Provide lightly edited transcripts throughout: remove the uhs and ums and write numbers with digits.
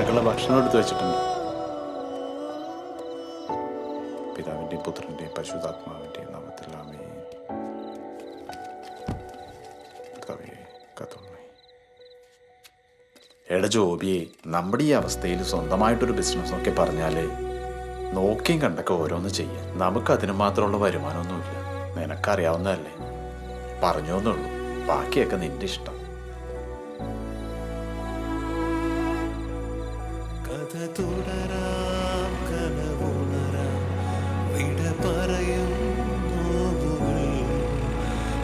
നിനക്കുള്ള ഭക്ഷണം എടുത്തു വെച്ചിട്ടുണ്ട്. പിതാവിൻ്റെയും പുത്രൻ്റെയും പരിശുദ്ധാത്മാവിൻ്റെയും നാമത്തിൽ ആമേൻ. എടാ ജോബിയെ, നമ്മുടെ ഈ അവസ്ഥയിൽ സ്വന്തമായിട്ടൊരു ബിസിനസ് ഒക്കെ പറഞ്ഞാലേ നോക്കിയും കണ്ടൊക്കെ ഓരോന്ന് ചെയ്യാം. നമുക്കതിന് മാത്രമുള്ള വരുമാനമൊന്നുമില്ല. നിനക്കറിയാവുന്നതല്ലേ, പറഞ്ഞോന്നുള്ളൂ. ബാക്കിയൊക്കെ നിന്റെ ഇഷ്ടം. കഥ തുടരാം, കനവുണരാം, വിട പറയും നോവുകൾ.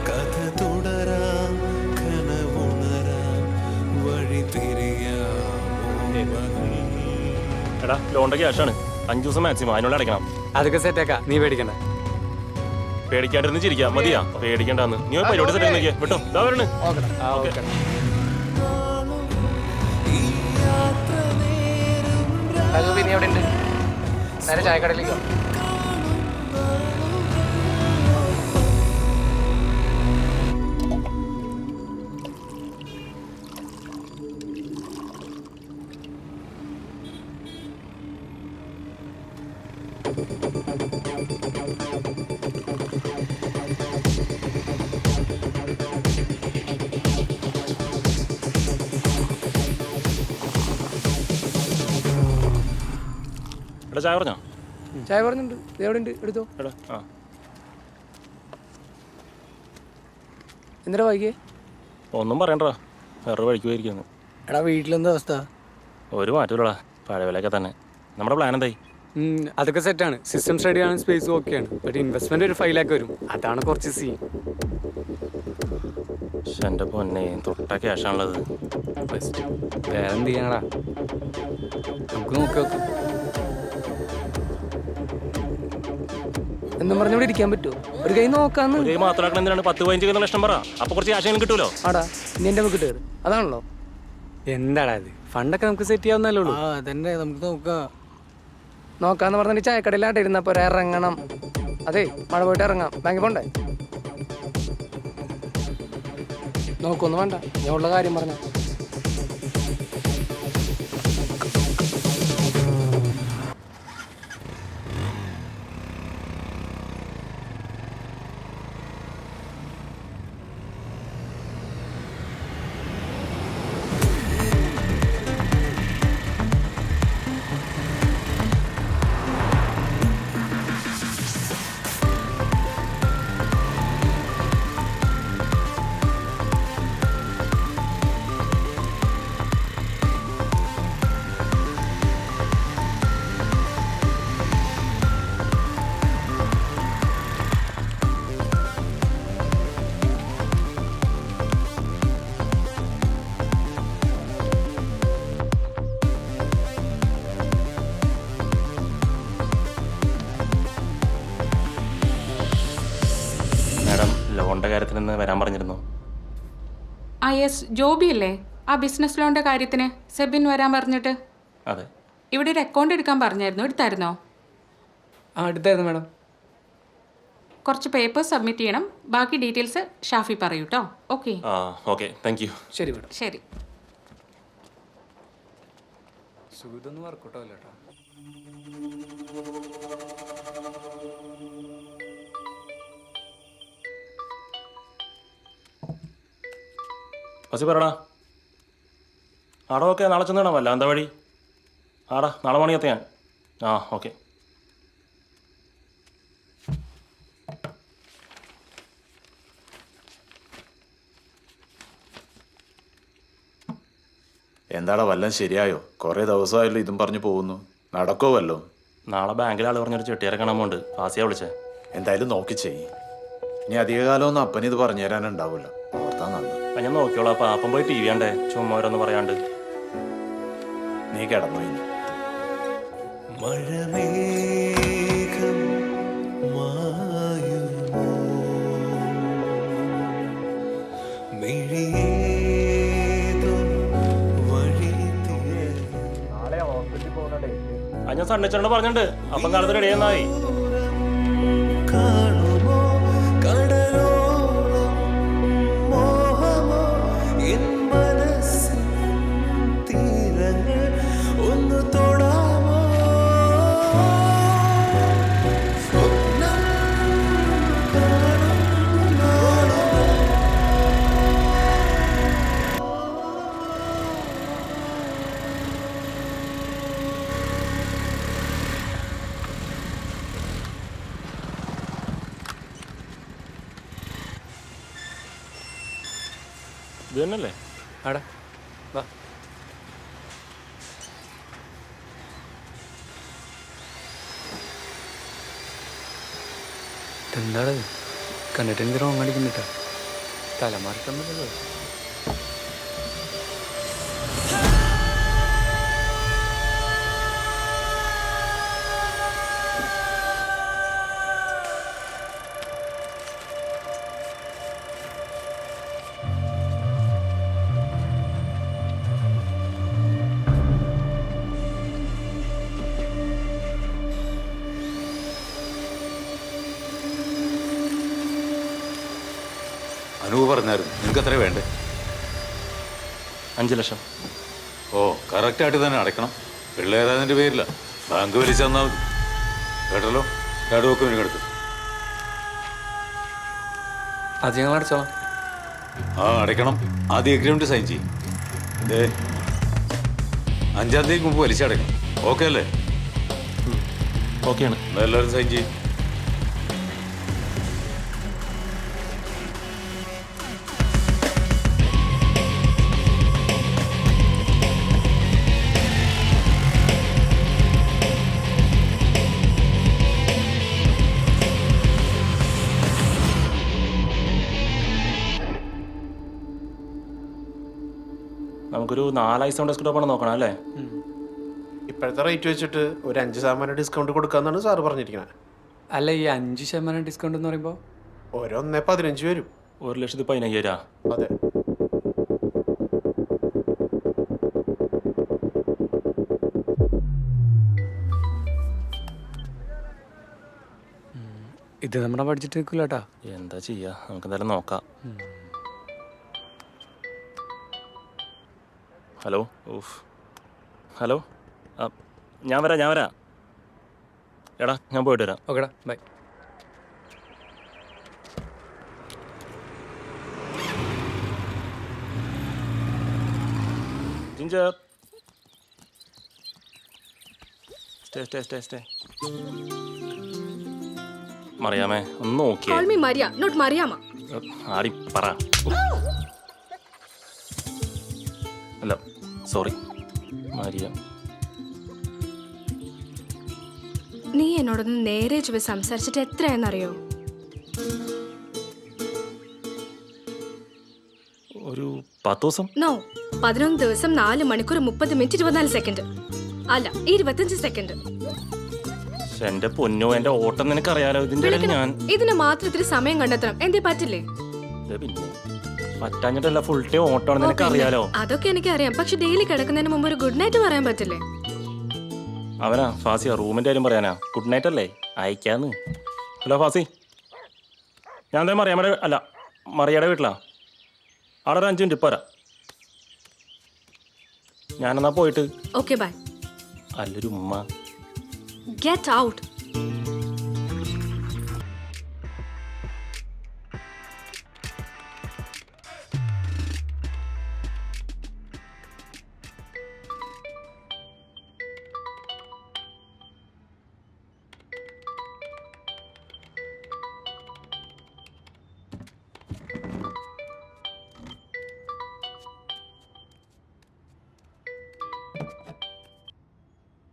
കഥ തുടരാം, കനവുണരാം, വഴി തിരിയാം. എടാ ലോണിന്റെ ക്യാഷാണ്, 5 ദിവസം മാക്സിമം, അതിനുള്ള അടയ്ക്കണം. അതൊക്കെ സെറ്റാക്കാം, നീ പേടിക്കണ്ട. പേടിക്കാണ്ടിരുന്ന് ചിരിക്കാം, മതിയാ? പേടിക്കണ്ടെന്ന് നീ പരിപാടി സെറ്റ് നോക്കിയാ വിട്ടോ. ഇതാ വരണേ. പിന്നെ എവിടെ ഉണ്ട്? നേരെ ചായക്കടയിലേക്കോ? എടാ ചായ പറഞ്ഞോ? ചായ പറഞ്ഞിട്ടുണ്ട്. എവിടെ ഉണ്ട്? എടുത്തോ. എടാ ആ എന്തിനാ വൈകിയേ? ഒന്നും പറയണ്ടാ, വേറെ വഴിക്ക് പോയിരിക്കുന്നു. എടാ വീട്ടിലെന്താ അവസ്ഥ? ഒരു മാറ്റമില്ലടാ, പഴയ വിലയൊക്കെ തന്നെ. നമ്മുടെ പ്ലാൻ എന്തായി? അതൊക്കെ സെറ്റാണ്. സിസ്റ്റം സ്റ്റഡി ആണ്, സ്പേസും ഓക്കെയാണ്. ബട്ട് ഇൻവെസ്റ്റ്മെന്റ് ഒരു 5 lakh വരും. അതാണ് കുറച്ച് സീൻ. എൻ്റെ പൊന്നെ, തൊട്ട ക്യാഷാണുള്ളത്. വേറെ എന്ത് ചെയ്യാനടാ, നമുക്ക് നോക്കി നോക്കാം. എന്നും പറഞ്ഞവിടെ ഇരിക്കാൻ പറ്റുമോ? ഒരു കൈ നോക്കാന്ന്. ഒരു കൈ മാത്രമാക്കണം എന്തിനാണ്? 10-15 ലക്ഷം പറ, അപ്പൊ കുറച്ച് ക്യാഷ് കിട്ടുമല്ലോ. ആടാ, ഇനി എന്റെ നമുക്ക് കയറി. അതാണല്ലോ. എന്താടാ ഇത്? ഫണ്ടൊക്കെ നമുക്ക് സെറ്റ് ചെയ്യാവുന്നല്ലേ ഉള്ളൂ. അതന്നെ, നമുക്ക് നോക്കാം. നോക്കാന്ന് പറഞ്ഞിട്ട് ചായക്കടയിലാട്ട് ഇരുന്നപ്പോ ഇറങ്ങണം. അതെ, മഴ പോയിട്ട് ഇറങ്ങാം. ബാങ്കിൽ പോണ്ടേ? നോക്കൊന്നും വേണ്ട, ഞാൻ ഉള്ള കാര്യം പറഞ്ഞ. ലോണിന്റെ കാര്യത്തിൽ നിന്ന് വരാൻ പറഞ്ഞിരുന്നു. ആ യെസ്, ജോബി അല്ലേ? ആ ബിസിനസ് ലോണിന്റെ കാര്യത്തിന് സെബിൻ വരാൻ പറഞ്ഞിട്ട്. അതെ. ഇവിടെ ഒരു അക്കൗണ്ട് എടുക്കാൻ പറഞ്ഞായിരുന്നു, എടുത്തായിരുന്നോ? അടുത്തായിരുന്നു മാഡം. കുറച്ച് പേപ്പേഴ്സ് സബ്മിറ്റ് ചെയ്യണം, ബാക്കി ഡീറ്റെയിൽസ് ഷാഫി പറയൂ കേട്ടോ. ഓക്കെ. ആ ഓക്കെ, താങ്ക് യു. ശരി മാഡം. ശരി. സുഖിതൊന്നും വർക്കൗട്ടോ അല്ല കേട്ടോ. ബസ് പറയടാ. ആടാ ഓക്കെ, നാളെ ചെന്നിടാം. വല്ല എന്താ വഴി? ആടാ നാളെ മണി എത്തിയാൻ. ആ ഓക്കെ. എന്താടാ, വല്ലതും ശരിയായോ? കുറേ ദിവസമായല്ലോ ഇതും പറഞ്ഞു പോകുന്നു. നടക്കോ വല്ലോ? നാളെ ബാങ്കിൽ ആൾ പറഞ്ഞൊരു ചെട്ടിയാരെ കാണാൻ പോണ്ട്. ഫാസിയാ വിളിച്ചേ. എന്തായാലും നോക്കി ചെയ്യ്. ഇനി അധികകാലമൊന്നും അപ്പനിത് പറഞ്ഞു തരാനുണ്ടാവില്ല. ഓർത്താ നന്ന്. ഞാൻ നോക്കിയോളാം. അപ്പം അപ്പം പോയി TV കണ്ടേ, ചുമ്മാ ഓരോന്ന് പറയാണ്ട്. നീ കിടന്നു ഇനി. മഴമേഘം മായുമോ, മിഴിയേതോ വഴി ഞാൻ സണ്ണിച്ചോണ്ട് പറഞ്ഞിട്ടുണ്ട്. അപ്പം കാലത്ത് റെഡി ആയി. കാണുമോ കടലോളം മോഹമോ എൻ മനസ്സിൻ തീരങ്ങൾ ഇത് തന്നെയല്ലേ? ആടാ വാ. ഇതെന്താടാ ഇത്? കണ്ടിട്ട് എനിക്ക് റോങ് അടിക്കുന്നിട്ടാ. തലമാറിട്ടൊന്നുമില്ലല്ലോ. അനൂപ് പറഞ്ഞായിരുന്നു നിങ്ങൾക്ക് എത്ര വേണ്ടേ? 5 ലക്ഷം. ഓ കറക്റ്റായിട്ട് തന്നെ അടയ്ക്കണം. പിള്ളേരതിൻ്റെ പേരില്ല, ബാങ്ക് വലിച്ചു തന്നാൽ മതി. കേട്ടല്ലോ, രണ്ടുമൊക്കെ എനിക്കെടുത്ത്. അത് ഞങ്ങൾ അടച്ചോളാം. ആ അടയ്ക്കണം. ആദ്യം എഗ്രിമെൻറ്റ് സൈൻ ചെയ്യും. 5-ാം തീയതിക്ക് മുമ്പ് വലിച്ചു അടയ്ക്കണം. ഓക്കെ അല്ലേ? ഓക്കെയാണ്. എന്നാൽ എല്ലാവരും സൈൻ ചെയ്യും. നമുക്കൊരു 4 ഐസോൺ ഡെസ്ക്ടോപ്പാണ് നോക്കണം അല്ലേ? ഇപ്പോഴത്തെ റേറ്റ് വെച്ചിട്ട് ഒരു 5% ഡിസ്കൗണ്ട് കൊടുക്കാന്നാണ് സാറ് പറഞ്ഞിരിക്കുന്നത്. അല്ല, ഈ 5% ഡിസ്കൗണ്ട് എന്ന് പറയുമ്പോൾ ഒരു 1.15 വരും. 1,15,000. അതെ. ഇത് നമ്മുടെ ബഡ്ജറ്റ് നിൽക്കില്ല കേട്ടാ. എന്താ ചെയ്യാ, നമുക്ക് എന്തായാലും നോക്കാം. ഹലോ. ഓഫ്. ഹലോ. ഞാൻ വരാം. എടാ ഞാൻ പോയിട്ട് വരാം. ഓക്കെടാ, ബൈ. ജിഞ്ചർ. സ്റ്റേ. മറിയാമേ ഒന്ന് നോക്കിയേ. Call me Maria, not Mariama. ആടി പറ. അല്ല സോറി മരിയ. നീ എന്നോടൊന്ന് നേരെ ചുവ സംസാരിച്ചിട്ട് എത്രയാണെന്നറിയോ? ഒരു 10 ദിവസം. നോ, 11 ദിവസം 4 മണിക്കൂർ 30 മിനിറ്റ് 24 സെക്കൻഡ്. അല്ല, 25 സെക്കൻഡ്. എന്റെ പൊന്നോ, എന്റെ ഓട്ടം നിനക്കറിയാലോ. ഇതിന്റെ ഇടയിൽ ഞാൻ ഇതിന് മാത്രം ഇത്തിരി സമയം കണ്ടെത്തണം. എന്തേ പറ്റില്ലേ? പിന്നെ പറ്റാഞ്ഞിട്ടല്ല, ഫുൾ ടൈം ഓട്ടമാണ്, നിനക്കറിയാലോ. അതൊക്കെ എനിക്കറിയാം. പക്ഷെ ഡെയിലി കിടക്കുന്നതിന് മുമ്പ് ഒരു ഗുഡ് നൈറ്റ് പറയാൻ പറ്റില്ലേ? അവനാ ഫാസിയ, റൂമിന്റെ കാര്യം പറയാനാ. ഗുഡ് നൈറ്റ് അല്ലേ, അയക്കാന്ന്. ഹലോ ഫാസി, ഞാൻ എന്തായാലും മറിയയുടെ വീട്ടിലാ. അവിടെ ഒരു 5 മിനിറ്റ് ഇപ്പം വരാം. ഞാനെന്നാ പോയിട്ട്. Okay bye. അല്ലൊരു ഉമ്മ. Get out.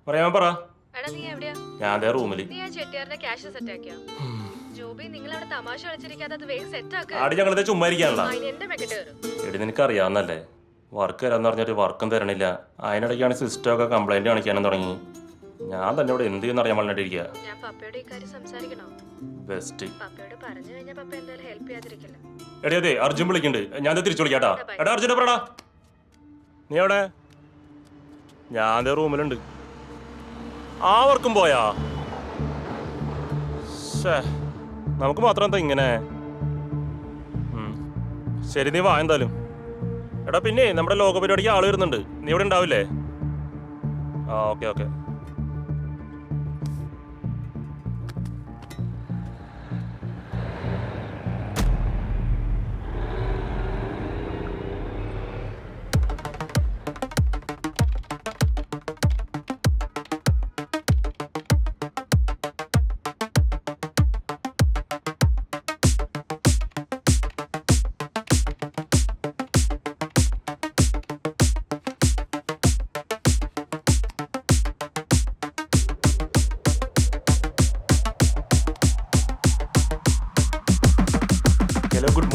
പറയാൻ പറ. എടാ നീ എവിടെയാ? ഞാൻ അതേ റൂമില്. നീ ആ ചെട്ടിയാറിന്റെ ക്യാഷ് സെറ്റ് ആക്കിയോ? ജോബി, നിങ്ങൾ അവിടെ തമാശ കളിച്ചിരിക്കാതെ അത് വേഗം സെറ്റ് ആക്കുക. ആടി ഞങ്ങളത് ചുമ്മാ ഇരിക്കാനുള്ള. എന്റെ മെക്കെട്ട് വരും. എടി നിനക്കറിയാവുന്നല്ലേ, വർക്ക് തരാന്ന് പറഞ്ഞിട്ട് വർക്കും തരണില്ല. അതിനിടയ്ക്കാണ് സിസ്റ്റം ഒക്കെ കംപ്ലൈന്റ് കാണിക്കാനും തുടങ്ങി. ഞാൻ തന്നെ ഇവിടെ എന്ത് ചെയ്യുന്ന അറിയാൻ പറഞ്ഞിട്ടിരിക്കുക. ഞാൻ പപ്പയോട് ഈ കാര്യം സംസാരിക്കണോ? ബെസ്റ്റ്. പപ്പയോട് പറഞ്ഞു കഴിഞ്ഞാൽ പപ്പ എന്തായാലും ഹെൽപ്പ് ചെയ്യാതിരിക്കില്ല. എടി അതെ, അർജുൻ വിളിക്കുന്നുണ്ട്. ഞാൻ തിരിച്ചു വിളിക്കാട്ടാ. എടാ അർജുനെ പറടാ. നീ എവിടെ? ഞാൻ അതേ റൂമിലുണ്ട്. ആ വർക്കും പോയാ? നമുക്ക് മാത്രം എന്താ ഇങ്ങനെ? ശരി, നീ വാ എന്തായാലും. എടാ പിന്നെ നമ്മുടെ ലോക പരിപാടിക്ക് ആള് വരുന്നുണ്ട്. നീ ഇവിടെ ഉണ്ടാവില്ലേ? ആ ഓക്കെ.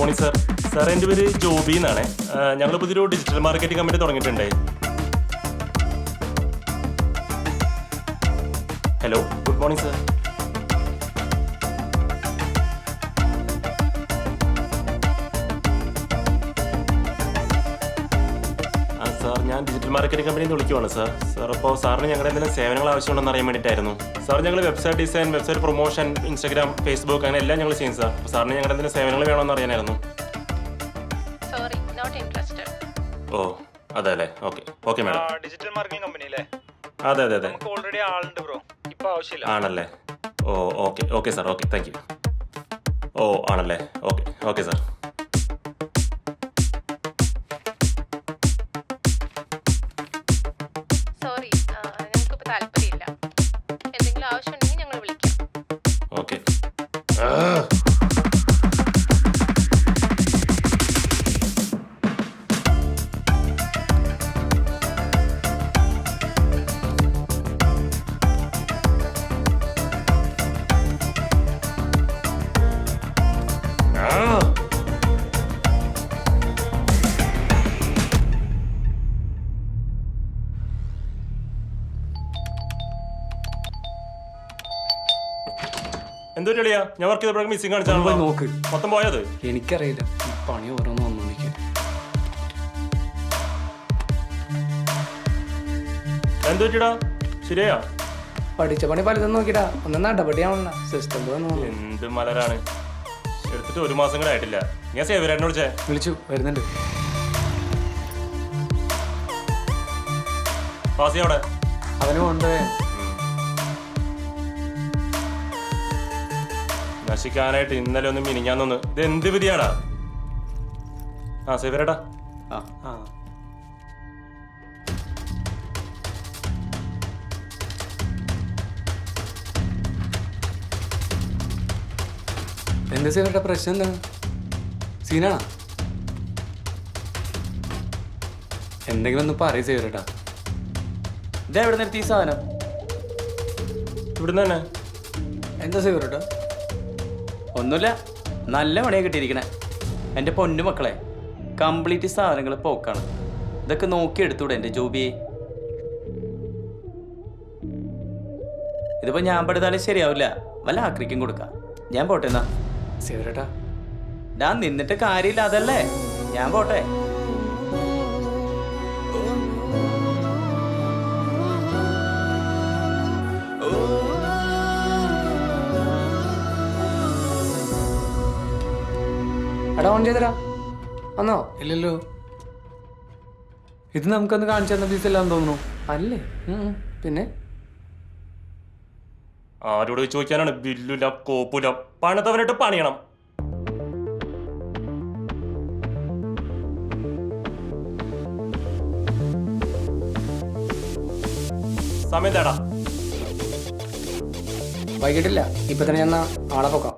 Morning sir. സാർ എൻ്റെ പേര് ജോബി എന്നാണ്. ഞങ്ങൾ പുതിയൊരു ഡിജിറ്റൽ മാർക്കറ്റിംഗ് കമ്പനി തുടങ്ങിയിട്ടുണ്ട്. Hello, good morning sir. Sir ഞാൻ ഡിജിറ്റൽ മാർക്കറ്റിംഗ് കമ്പനിയിൽ നിന്ന് വിളിക്കുവാണ് സാർ. സാർ അപ്പോൾ സാറിന് ഞങ്ങളുടെ എന്തെങ്കിലും സേവനങ്ങൾ ആവശ്യമുണ്ടെന്ന് അറിയാൻ വേണ്ടിയിട്ടായിരുന്നു. സാർ ഞങ്ങൾ website design, website promotion, Instagram, Facebook അങ്ങനെ എല്ലാം ഞങ്ങൾ ചെയ്യും സാർ. അപ്പോൾ സാറിന് ഞങ്ങളുടെ എന്തെങ്കിലും സേവനങ്ങൾ വേണമെന്ന് അറിയാനായിരുന്നു. ഓ അതെ അല്ലേ, okay okay madam. Digital marketing company അല്ലേ? അതെ അതെ അതെ. നമുക്ക് ഓൾറെഡി ആളുണ്ട് ബ്രോ, ഇപ്പൊ ആവശ്യമില്ല. ആണല്ലേ? Oh okay okay sir, okay thank you. Oh ആണല്ലേ, ഓക്കെ ഓക്കെ സാർ. സോറി, ഞങ്ങൾക്കിപ്പോൾ താല്പര്യമില്ല. എന്തെങ്കിലും ആവശ്യമുണ്ടെങ്കിൽ ഞങ്ങൾ വിളിക്കാം. ഓക്കെ. എന്തോ കളിയാ? ഞാൻ വർക്ക് ചെയ്തപ്പോഴൊക്കെ മിസ്സിംഗ് പോയി കാണിച്ചാണല്ലോ. നോക്ക്. മൊത്തം പോയത്? എനിക്കറിയില്ല, ഈ പണി ഓരോന്ന് വന്നോണ്ടിരിക്കും. എന്തോ പറ്റിടാ? ശരിയാ? പഠിച്ച പണി പലതും നോക്കിട്ടാ, ഒന്നും നടപടിയാവണ്ട. സിസ്റ്റം തോന്നുന്നു. എന്ത് മലരാണ്. എടുത്തിട്ട് 1 മാസം കൂടെ ആയിട്ടില്ല. ഞാൻ സേവരേട്ടനെ വിളിച്ചേ. വിളിച്ചു, വരുന്നുണ്ട്. ഫാസി അവിടെ. അവന് കൊണ്ടേ നശിക്കാനായിട്ട് ഇന്നലെ ഒന്ന് മിനിഞ്ഞാന്നൊന്ന്. ഇത് എന്ത് വിധിയാടാ? ആ സേവരേട്ടാ. ആ എന്താ സേവരുടെ പ്രശ്നം എന്താണ്? സീനാണോ? എന്തെങ്കിലും ഒന്ന് പറയും സേവരട്ടാ. ഇതെവിടെ നിർത്തി ഈ സാധനം? ഇവിടുന്ന് തന്നെ. എന്താ സേവരട്ടാ? ഒന്നുമില്ല, നല്ല പണിയാണ് കിട്ടിയിരിക്കണേ. എൻ്റെ പൊന്നു മക്കളെ, കംപ്ലീറ്റ് സാധനങ്ങൾ പോക്കാണ്. ഇതൊക്കെ നോക്കി എടുത്തൂടെ എൻ്റെ ജോബിയെ? ഇതിപ്പോൾ ഞാൻ പെടുത്താലും ശരിയാവില്ല, വല്ല ആക്രിക്കും കൊടുക്കാം. ഞാൻ പോട്ടെ എന്നാ. സേവരട്ടാ, ഞാൻ നിന്നിട്ട് കാര്യമില്ല, അതല്ലേ? ഞാൻ പോട്ടെ. എടാ ഓൺ ചെയ്തരാ വന്നോ? ഇല്ലല്ലോ. ഇത് നമുക്കൊന്ന് കാണിച്ചു തന്ന പീസ് എല്ലാം തോന്നുന്നു. അല്ലേ? പിന്നെ ആരോട് ചോദിക്കാനാണ്? ബില്ലുല കോപ്പുല പണിതവനിട്ട് പണിയണം. സമയം തേടാ. വൈകിട്ടില്ല, ഇപ്പൊ തന്നെ ഞാൻ ആളെ പൊക്കാം.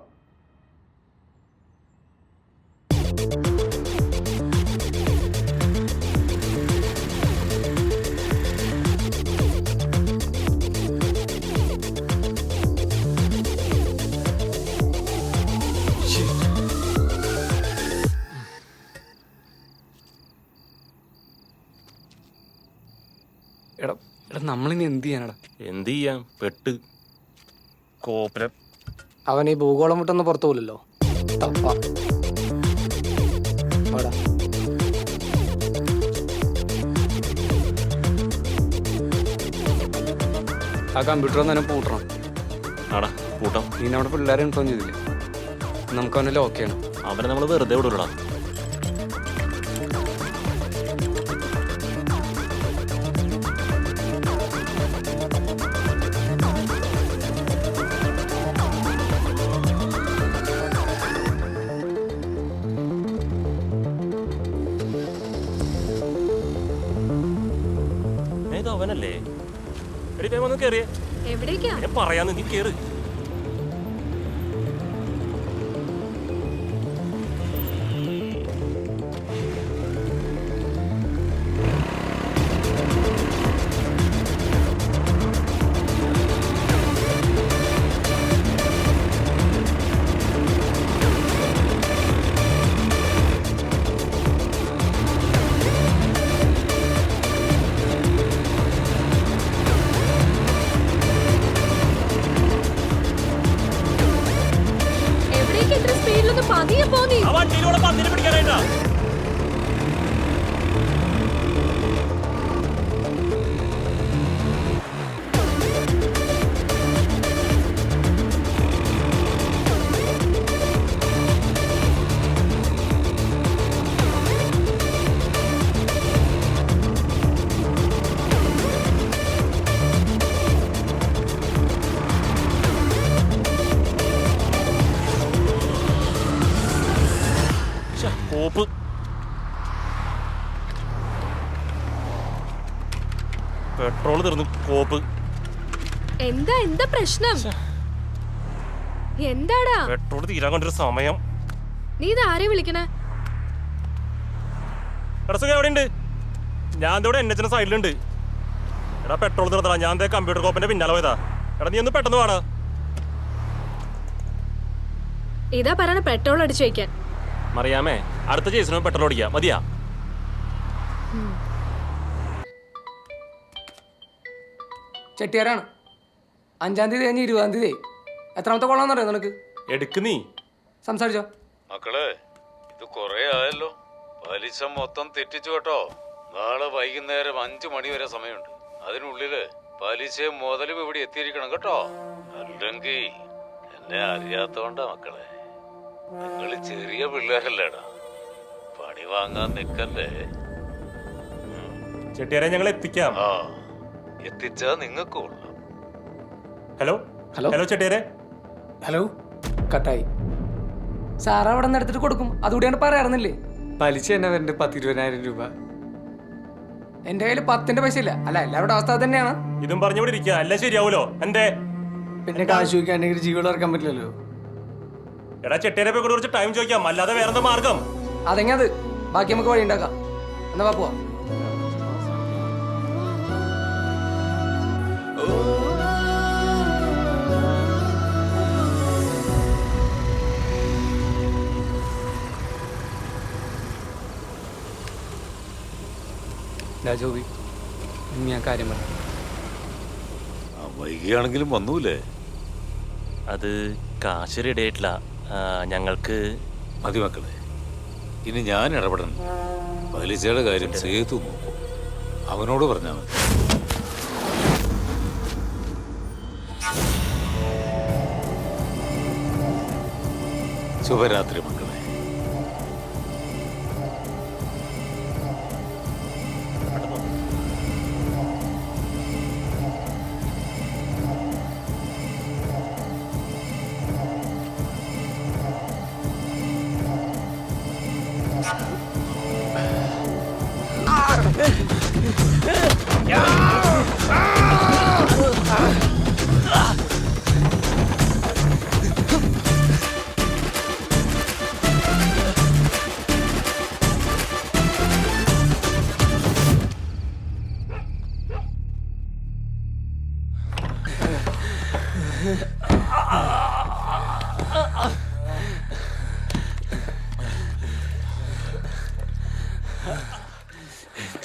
എടാ എടാ, നമ്മളിനി എന്ത് ചെയ്യാനടാ? എന്ത് ചെയ്യാം? പെട്ട് കോപ്പര. അവൻ ഈ ഭൂഗോളം വിട്ടൊന്നും പുറത്തു പോലല്ലോ. തപ്പാ. ആ കമ്പ്യൂട്ടർ ഒന്ന് തന്നെ പൂട്ടണം. ആടാ കൂട്ടം. നീ നമ്മുടെ പിള്ളേരെ ഇൻഫോം ചെയ്തില്ലേ? നമുക്ക് അവനെ ലോക്ക് ചെയ്യണം. അവനെ നമ്മൾ വെറുതെ വിടൂടാ. അവനല്ലേ? എടി വേഗം ഒന്ന് കേറിയേ. എവിടേക്കാ? ഞാൻ പറയാന്ന്, നീ കേറ്. വണ്ടിയിലൂടെ പന്നിനെ പിടിക്കാനായിട്ടാ. കോപ്പ് പെട്രോൾ തീർന്നു. കോപ്പ് എന്താ എന്താ പ്രശ്നം? എന്താടാ പെട്രോൾ തീരാൻ കൊണ്ടൊരു സമയം. നീ ഇത് ആരെ വിളിക്കണേ? എടാ സുഖം എവിടെയുണ്ട്? ഞാൻ ഇവിടെ NH സൈഡിലുണ്ട്. എടാ പെട്രോൾ തീർത്തടാ. ഞാൻ കമ്പ്യൂട്ടർ കോപ്പിന്റെ പിന്നാലെ പോയതാ. എടാ നീ ഒന്ന് പെട്ടെന്ന് വാടാ. ഇതാ പറയണ പെട്രോൾ അടിച്ചു വയ്ക്കാൻ. മറിയാമേ, അടുത്ത ചേസിനും പെട്രോൾ ഓടിക്കാം. മതിയാ? ചെട്ടിയാരാണ്. 5-ാം തീയതി കഴിഞ്ഞ് 20-ാം തീയതി. എത്രാമത്തെ കൊള്ളാന്ന് അറിയോ നിനക്ക്? എടുക്ക് നീ. സംസാരിച്ചോ. മക്കളെ, ഇത് കൊറേ ആയല്ലോ. പലിശ മൊത്തം തെറ്റിച്ചു കേട്ടോ. നാളെ വൈകുന്നേരം 5 മണി വരെ സമയമുണ്ട്. അതിനുള്ളില് പലിശയും മുതലും ഇവിടെ എത്തിയിരിക്കണം കേട്ടോ. അല്ലെങ്കിൽ എന്നെ അറിയാത്തോണ്ടാ മക്കളെ. നിങ്ങള് ചെറിയ പിള്ളേരല്ലേടാ. പണി വാങ്ങാൻ നിക്കല്ലേ. ചെട്ടിയാരെ ഞങ്ങൾ എത്തിക്കാം. ആ, എത്തിച്ചാ നിങ്ങൾക്ക് കൊള്ളാം. ഹലോ ഹലോ ഹലോ ചെട്ടിയാരെ. ഹലോ. കട്ടായി. സാറ് അവിടെ നിന്ന് എടുത്തിട്ട് കൊടുക്കും. അതുകൂടിയാണ് പറയാറുന്നില്ലേ? പലിശ തന്നെ വരണ്ട് 10-20,000 രൂപ. എന്റെ കയ്യിൽ 10ന്റെ പൈസ ഇല്ല. അല്ല എല്ലാവരുടെ അവസ്ഥ തന്നെയാണ്. ഇതും പറഞ്ഞുകൂടി ഇരിക്കുക. എല്ലാം ശരിയാവൂലോ? എന്തേ പിന്നെ കാശ് ചോദിക്കാണ്ടെങ്കിൽ ജീവൻ ഇറക്കാൻ പറ്റില്ലല്ലോ. എടാ ചെട്ടിയാരെ പോയി കുറച്ച് ടൈം ചോദിക്കാം. അല്ലാതെ വേറെന്താ മാർഗം? അതെങ്ങനെ അത്? ബാക്കി നമുക്ക് വഴി ഉണ്ടാക്കാം. എന്നാ പോവാം. ജോബി, ഞാൻ കാര്യം പറയാം. വൈകിയാണെങ്കിലും വന്നൂലേ? അത് കാശ് റെഡി ആയിട്ടില്ല. ഞങ്ങൾക്ക് മതി മക്കളെ, ഇനി ഞാൻ ഇടപെടണം. പലിശയുടെ കാര്യം സേതു നോക്കും. അവനോട് പറഞ്ഞാൽ മതി. ശുഭരാത്രി മക്കളെ.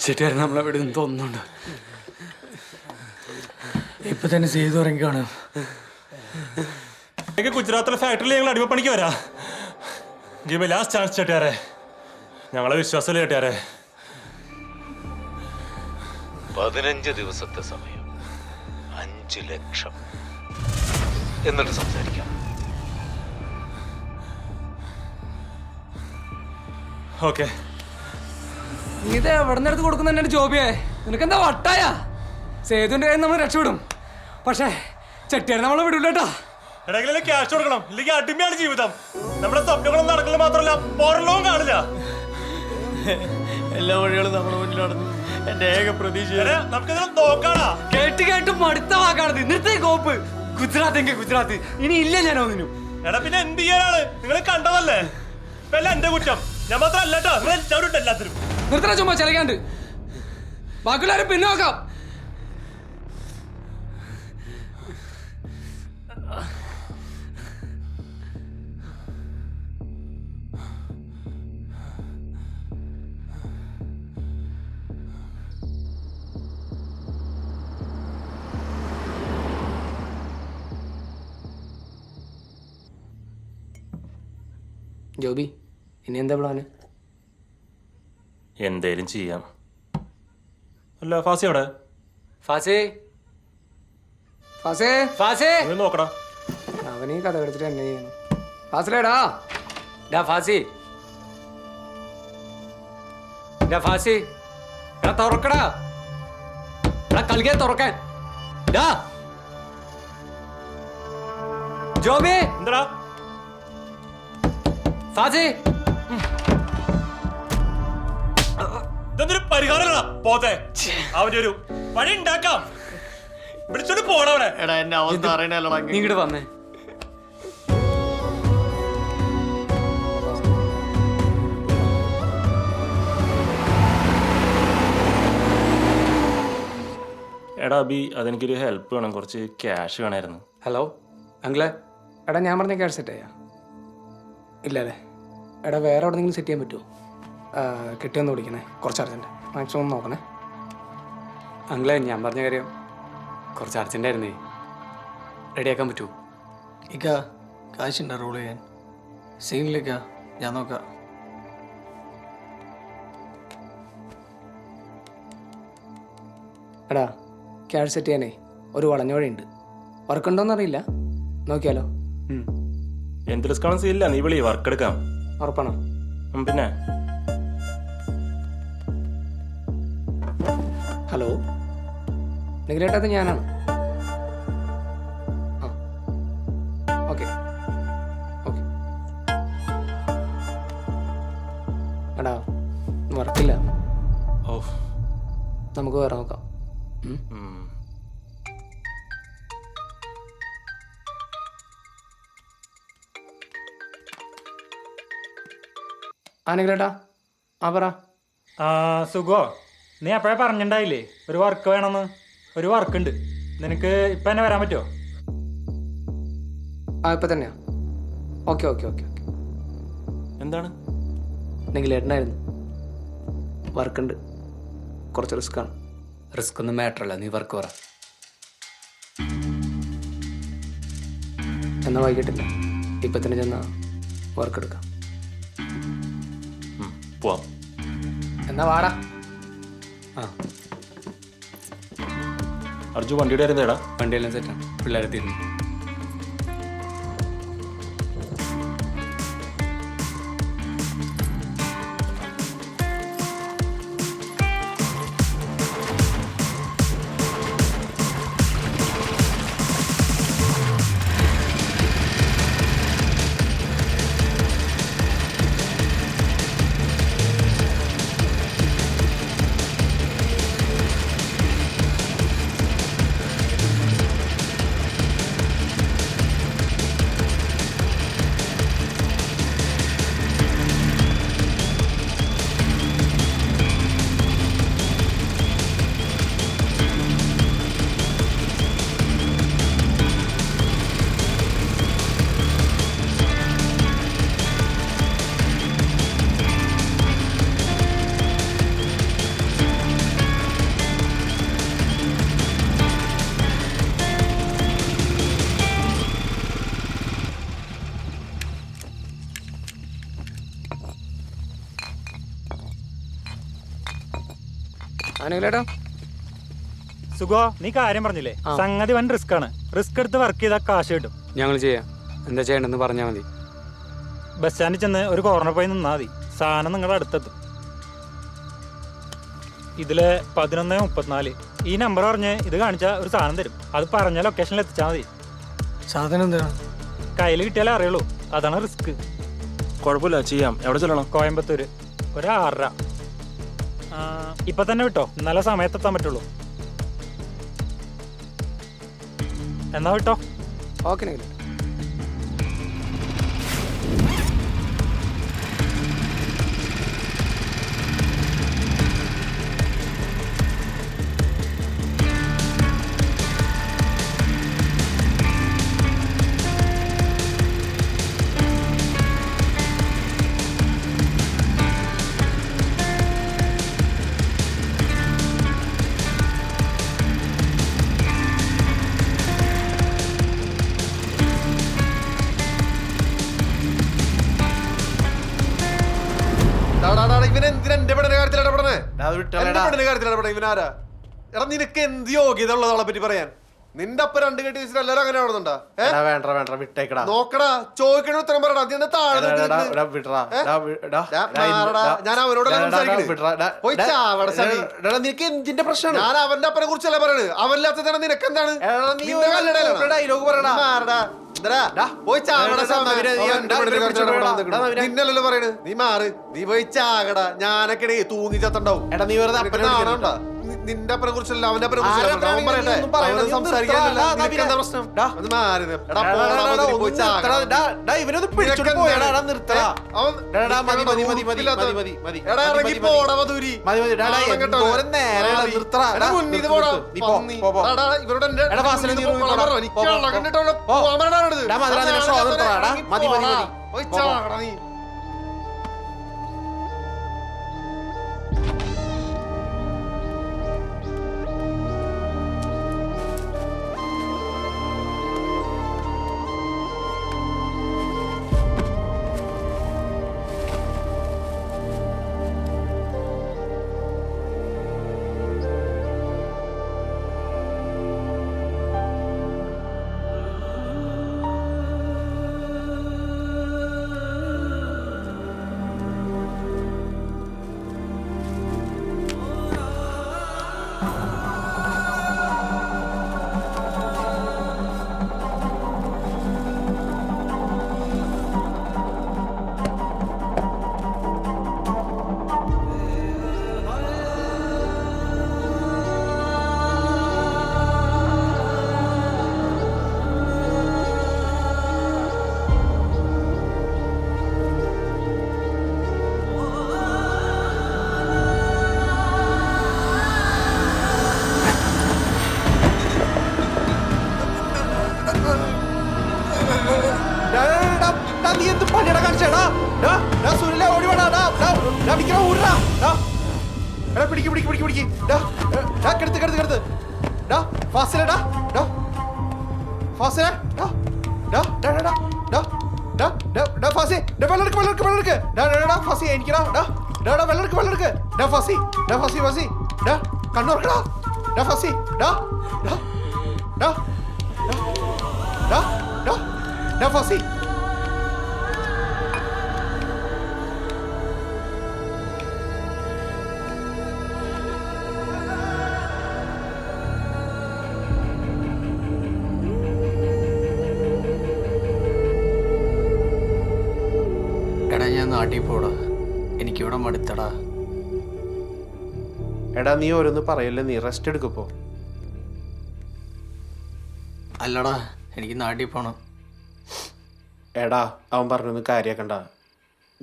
ചേട്ടാ നമ്മളെ ഇവിടെ നിന്ന് തോന്നുന്നുണ്ട്. ഇപ്പൊ തന്നെ ചെയ്തു ഇറങ്ങിക്കാണ്. ഗുജറാത്തിലെ ഫാക്ടറിയിൽ ഞങ്ങൾ അടിമപ്പണിക്ക് വരാം. ജിമ്മ ലാസ്റ്റ് ചാൻസ് ചേട്ടാരെ. ഞങ്ങളെ വിശ്വാസമല്ലേ ചേട്ടാരെ? 15 ദിവസത്തെ സമയം, 5 ലക്ഷം. എന്നിട്ട് സംസാരിക്കാം. ഓക്കെ. ഇത് എവിടെ നിന്ന് എടുത്ത് കൊടുക്കുന്ന ജോബിയെ? നിനക്കെന്താ വട്ടായ? സേതുവിന്റെ കയ്യിൽ നമ്മൾ രക്ഷപ്പെടും. പക്ഷേ ചെട്ടിയാരെ നമ്മളെ വിടൂലേട്ടാ. എവിടെയെങ്കിലും ക്യാഷ് കൊടുക്കണം, ഇല്ലെങ്കിൽ അടിമയാണ് ജീവിതം. നമ്മുടെ സ്വപ്നങ്ങളൊന്നും നടക്കില്ല, മാത്രമല്ല പുറലോകം കാണില്ല. എല്ലാ വഴികളും നമ്മുടെ മുന്നിൽ നടന്നു. എന്റെ ഏക പ്രതീക്ഷ നമുക്കിതിനെ നോക്കാടാ. കേട്ട് കേട്ട് മടുത്ത വാക്കാണത്. നിർത്തേ കോപ്പ്. ഗുജറാത്ത് എങ്കിൽ ഗുജറാത്ത്. ഇനി ഇല്ല ഞാൻ ഒന്നിനും. എടാ പിന്നെ എന്ത് ചെയ്യാനാണ്? നിങ്ങൾ കണ്ടതല്ലേ? ഇപ്പൊ എല്ലാം എന്റെ കുറ്റം. ഞാൻ മാത്രം അല്ലട്ടോ, നിങ്ങൾ എല്ലാവരും ഉണ്ട്. എല്ലാത്തിനും നിർത്തണ ചുമ്മാ ചിലക്കാണ്ട്. ബാക്കിയുള്ളവരും പിന്നെ നോക്കാം. ജോബി, ഇനി എന്താ പ്ലാന്? എന്തേലും ചെയ്യാം. അല്ല ഫാസി അവിടെ ഫാസേ ഫാസേ ഫാസേ നീ നോക്കടാ. അവനീ കഥ എടുത്തിട്ട് എന്നെ ചെയ്യുന്നു. ഫാസിലേടാ, ഡാ ഫാസി, ഡാ ഫാസി, എടാ തുറക്കടാ, എടാ കളിക്കാൻ തുറക്കാൻ. ഡാ ജോബി, എന്താടാ ഫാസി, ഇതൊന്നൊരു പരിഹാരമല്ല പോത്തെ. അവന്റെ ഒരു പണി ഉണ്ടാക്കാം. വിളിച്ചോണ്ട് പോണവനെ. എടാ എന്നെ അവസ്ഥ അറിയണല്ലോടാ. നീ ഇങ്ങോട്ട് വന്നേ. എടാ അബി, അതെനിക്കൊരു ഹെൽപ്പ് വേണം. കുറച്ച് ക്യാഷ് വേണമായിരുന്നു. ഹലോ അങ്കിളെ, എടാ ഞാൻ പറഞ്ഞ ക്യാഷ് സെറ്റ് ചെയ്യാം. ഇല്ല അല്ലേ? എടാ വേറെ എവിടെയെങ്കിലും സെറ്റ് ചെയ്യാൻ പറ്റുമോ? കിട്ടിയൊന്ന് വിളിക്കണേ, കുറച്ച് അർജൻറ്റ്, മാക്സിമം നോക്കണേ. അങ്കിളെ ഞാൻ പറഞ്ഞ കാര്യം കുറച്ച് അർജൻ്റ് ആയിരുന്നേ, റെഡിയാക്കാൻ പറ്റുമോ? ഇക്ക കാശുണ്ടോ റോൾ ചെയ്യാൻ? സീനിലേക്ക ഞാൻ നോക്കാം. എടാ ക്യാഷ് സെറ്റ് ചെയ്യാനേ ഒരു വളഞ്ഞ വഴിയുണ്ട്. വർക്കുണ്ടോയെന്നറിയില്ല, നോക്കിയാലോ? എന്ത് റിസ്ക്കാണെന്ന് സീനില്ല. നീ വിളി, വർക്ക് എടുക്കാം. ഉറപ്പാണോ? പിന്നെ ഹലോ നിഖിലേട്ടത് ഞാനാണ്. ആ ഓക്കെ ഓക്കെ. എടാ വർക്കില്ല, ഓ നമുക്ക് വേറെ നോക്കാം. ആ നിഖിലേട്ടാ, ആ പറ. സുഖോ, നീ അപ്പോഴേ പറഞ്ഞിട്ടുണ്ടായില്ലേ ഒരു വർക്ക് വേണമെന്ന്? ഒരു വർക്ക് ഉണ്ട്, നിനക്ക് ഇപ്പം തന്നെ വരാൻ പറ്റുമോ? ആ ഇപ്പം തന്നെയാ. Okay okay okay okay. എന്താണ്? നിഖിലേട്ടനായിരുന്നു. വർക്കുണ്ട്, കുറച്ച് റിസ്ക്കാണ്. റിസ്ക് ഒന്നും മാറ്ററല്ല, നീ വർക്ക് പറ. എന്നാൽ വൈകിട്ടില്ല, ഇപ്പം തന്നെ ചെന്നാൽ വർക്ക് എടുക്കാം. പോവാം. എന്നാ വാടാ. ആ അർജു വണ്ടിയുടെ കാര്യം തേടാ. വണ്ടിയെല്ലാം സെറ്റാണ്, പിള്ളേരെ തീരുന്നു. ആണെങ്കിലേട്ടാ സുഖോ, നീ കാര്യം പറഞ്ഞില്ലേ, സംഗതി വൻ റിസ്ക് ആണ്. റിസ്ക് എടുത്ത് വർക്ക് ചെയ്താൽ കാശ് കിട്ടും. ഞങ്ങൾ ചെയ്യാം. എന്താ ചെയ്യണമെന്ന് പറഞ്ഞാൽ മതി. ബസ് സ്റ്റാൻഡിൽ ചെന്ന് ഒരു കോർണർ പോയി നിന്നാൽ മതി, സാധനം നിങ്ങളുടെ അടുത്തെത്തും. ഇതില് 11:34 ഈ നമ്പർ പറഞ്ഞ് ഇത് കാണിച്ചാൽ ഒരു സാധനം തരും. അത് പറഞ്ഞ ലൊക്കേഷനിൽ എത്തിച്ചാൽ മതി. സാധനം എന്താണ്? കയ്യിൽ കിട്ടിയാലേ അറിയുള്ളൂ, അതാണ് റിസ്ക്. കുഴപ്പമില്ല, ചെയ്യാം. എവിടെ ചെല്ലണം? കോയമ്പത്തൂര് ഒരു 6:30. ഇപ്പൊ തന്നെ വിട്ടോ, നല്ല സമയത്തെത്താൻ പറ്റുള്ളൂ. എന്നാ വിട്ടോ. ഓക്കെ. വിട്ടേടാ. ഇവനാരാ? എടാ നിനക്ക് എന്ത് യോഗ്യത ഉള്ളതാളെ പറ്റി പറയാൻ? നിന്റെ അപ്പ 2 കെട്ടി വെച്ചിട്ട് എല്ലാരും അങ്ങനെ ആവുന്നുണ്ടാ? എടാ, വേണ്ട വിട്ടേക്കടാ. നോക്കടാ, ചോദിക്കണ ഉത്തരം പറയടാ. നീ എന്താ താഴെ എടാ, നിൽക്കുന്നെ? എടാ, വിട്രാ. എടാ, എടാ, മാറടാ. ഞാൻ അവനോടല്ലേ സംസാരിക്കണേ? വിട്രാ. എടാ, പോയി ചാവടാ ശനി. എടാ, നിനക്ക് എന്തിന്റെ പ്രശ്നമാണ്? ഞാൻ അവന്റെ അപ്പനെ കുറിച്ചല്ല പറയണത്. അവനില്ലാത്തതാണ് നിനക്ക് എന്താണ്? എടാ, നീ ഒരു ഡയലോഗ് പറയടാ. മാറടാ. എന്തരാ? പോയി ചാവടാ നിന്നല്ലല്ലോ പറയണ്. നീ മാറ്. നീ പോയി ചാകടാ. ഞാനൊക്കെ തൂങ്ങി ചത്തുണ്ടാവും. എടാ, നീ വെറുതെ അപ്പനെ നാണുണ്ടാ? നിന്റെ അപ്പനെ കുറിച്ചല്ല അവന്റെ അപ്പനെ കുറിച്ചല്ല സംസാരിക്കാനല്ല. നിനക്ക് എന്താ പ്രശ്നം? അത് മാറി. എടാ പോയി ചാകടാ. ഇവനൊന്ന് പിടിച്ചോണ്ട് പോയടാ. എടാ, നിർത്തടാ. എടാ, മതി. എടാ ഇറങ്ങി പോടാ മധുരി. എന്തോരം നേരെടാ, നിർത്തടാ. എടാ മുന്നിത് പോടാ. നീ പോ, പോ. എടാ ഇവരോട് എന്റെ എടാ, വാസന നീ റൂമിൽ പോടാ. എടാ, മതി, നിന്റെ ഷോ നിർത്തടാ. എടാ, മതി. പോയി ചാകടാ നീ. നീ എന്ത് പണിയടാ കാണിച്ചേടാ? സുനില ഓടി വേടാ. പിടിക്ക്. കെടുത്ത്. ഫാസിലടാ. ഫാസി. വെള്ളെടുക്ക്. ഫാസി എനിക്കടാ. വെള്ളെടുക്ക്. ഫാസി. കണ്ണുറക്കടാ. ഫാസി. ഫാസി. എടാ ഞാൻ നാട്ടിൽ പോടാ. എനിക്കിവിടെ മടുത്തടാ. എടാ, നീ ഓരോന്ന് പറയല്ലേ. നീ റെസ്റ്റ് എടുക്കപ്പോ. അല്ലടാ എനിക്ക് നാട്ടിൽ പോണം. എടാ, അവൻ പറഞ്ഞൊന്നും കാര്യാക്കണ്ട.